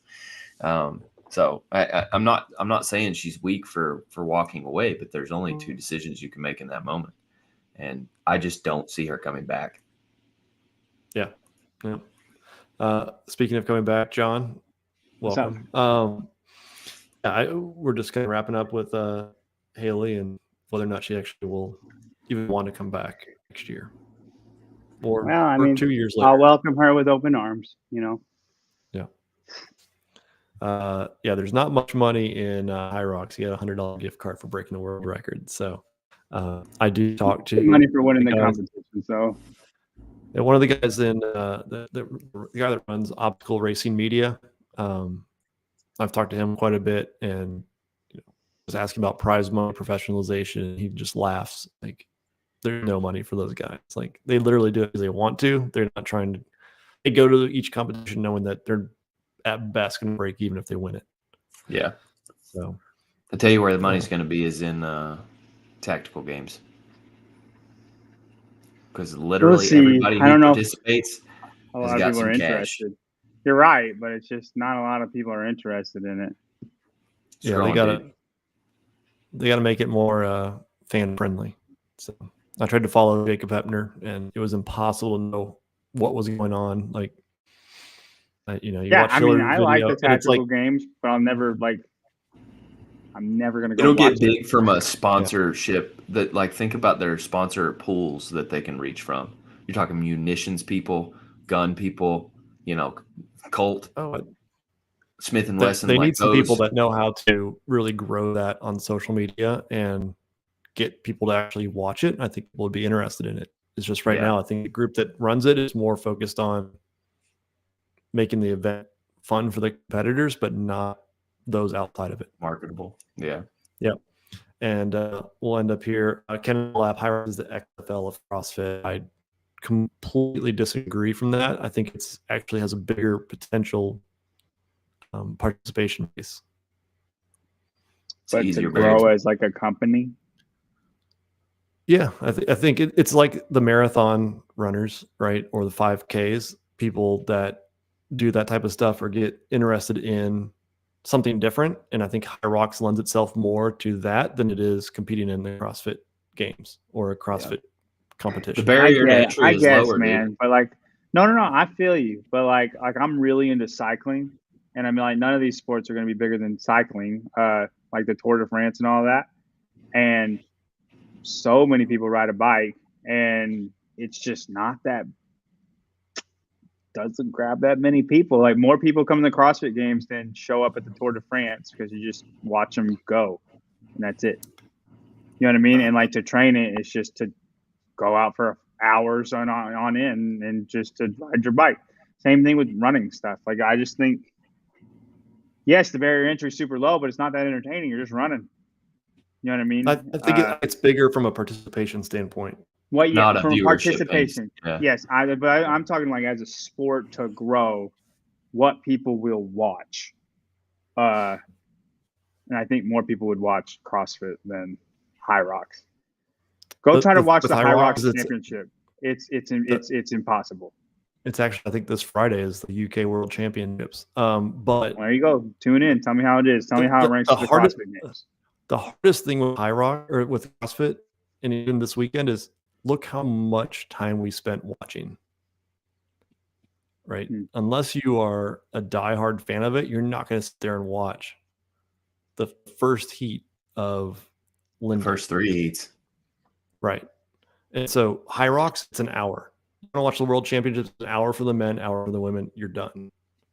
So I'm not saying she's weak for walking away, but there's only two decisions you can make in that moment. And I just don't see her coming back. Yeah. Speaking of coming back, John, welcome. We're just kind of wrapping up with Haley and whether or not she actually will even want to come back next year, or 2 years later. I'll welcome her with open arms. There's not much money in High Rocks. You get $100 gift card for breaking the world record. So I do talk to money for winning the competition. So one of the guys in the guy that runs Optical Racing Media. I've talked to him quite a bit, and was asking about prize money, professionalization, and he just laughs. Like, there's no money for those guys. Like, they literally do it because they want to. They're not trying to. They go to each competition knowing that they're at best going to break even if they win it. Yeah. So I'll tell you where the money's going to be is in tactical games, because literally everybody who participates has got some cash. You're right, but it's just not a lot of people are interested in it. Yeah, they gotta make it more fan friendly. So I tried to follow Jacob Hepner, and it was impossible to know what was going on. Like, watch I like the tactical games, but I'm never gonna go. It'll get big from a sponsorship that, like, think about their sponsor pools that they can reach from. You're talking munitions people, gun people, Colt, Smith and Wesson. They need some people that know how to really grow that on social media and get people to actually watch it. I think people would be interested in it. It's just now, I think the group that runs it is more focused on making the event fun for the competitors, but not those outside of it. Marketable. Yeah. And we'll end up here. Ken Lab High Rocks is the XFL of CrossFit. I completely disagree from that. I think it's actually has a bigger potential participation base. But to grow as like a company. Yeah, I think it's like the marathon runners, right? Or the 5Ks. People that do that type of stuff or get interested in something different. And I think High Rocks lends itself more to that than it is competing in the CrossFit Games or a CrossFit competition. The barrier to entry is lower, man. Dude. But like, no, I feel you. But like I'm really into cycling, and I mean, like, none of these sports are going to be bigger than cycling, like the Tour de France and all that. And so many people ride a bike, and it's just not that. Doesn't grab that many people. Like, more people come to the CrossFit Games than show up at the Tour de France, because you just watch them go, and that's it. You know what I mean? And like, to train it, it's just to go out for hours on end and just to ride your bike. Same thing with running stuff. Like, I just think, yes, the barrier to entry is super low, but it's not that entertaining. You're just running. You know what I mean? I think it's bigger from a participation standpoint. Well, yeah, not from a participation. Yeah. Yes, but I'm talking like as a sport to grow, what people will watch. And I think more people would watch CrossFit than High Rocks. Go try to watch the High Rocks Championship. It's impossible. It's actually, I think this Friday is the UK World Championships. But There you go. Tune in. Tell me how it is. Tell me how it ranks the with the hardest- CrossFit Games. the hardest thing with High Rock or with CrossFit, and even this weekend, is look how much time we spent watching. Right? Unless you are a diehard fan of it, you're not going to sit there and watch the first heat of Linden. First 3 heats. Right. And so High Rocks, it's an hour. You want to watch the World Championships, an hour for the men, hour for the women, you're done.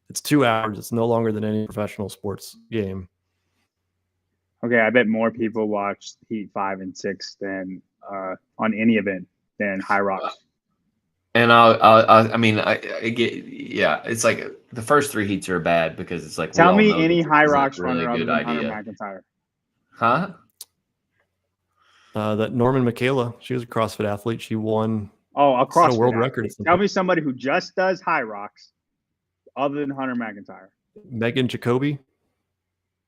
It's 2 hours. It's no longer than any professional sports game. Okay, I bet more people watch Heat 5 and 6 than on any event than High Rocks. And I get, yeah, it's like the first 3 heats are bad because it's like, Tell we me all know any this High isn't Rocks a really runner other good than Hunter idea. McIntyre. Huh? That Norman Michaela, she was a CrossFit athlete. She won A set a CrossFit world athlete. record. Tell me somebody who just does High Rocks other than Hunter McIntyre. Megan Jacoby.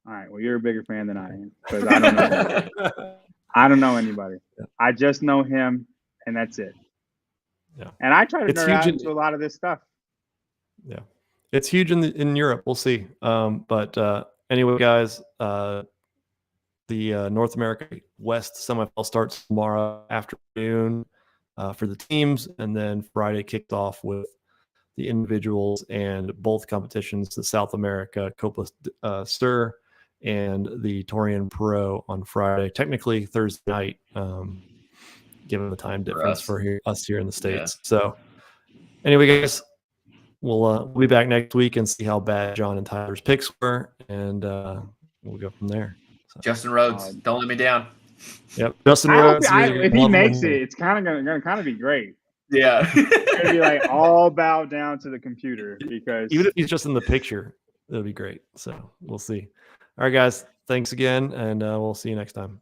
All right, well, you're a bigger fan than I am because I don't know. I don't know anybody. Yeah. I just know him, and that's it. Yeah. And I try to It's nerd out huge into a lot of this stuff. Yeah, it's huge in Europe. We'll see. But anyway, guys, the North America West semifinal starts tomorrow afternoon for the teams, and then Friday kicked off with the individuals and both competitions: the South America Copa Stir and the Torian Pro on Friday. Technically Thursday night, given the time difference for us here in the States. Yeah. So anyway, guys, we'll be back next week and see how bad John and Tyler's picks were, and we'll go from there. So, Justin Rhodes, don't let me down. Yep, Justin Rhodes. If he makes it, it's kind of gonna be great. Yeah, it's gonna be like all bowed down to the computer because even if he's just in the picture, it'll be great. So we'll see. All right, guys, thanks again, and we'll see you next time.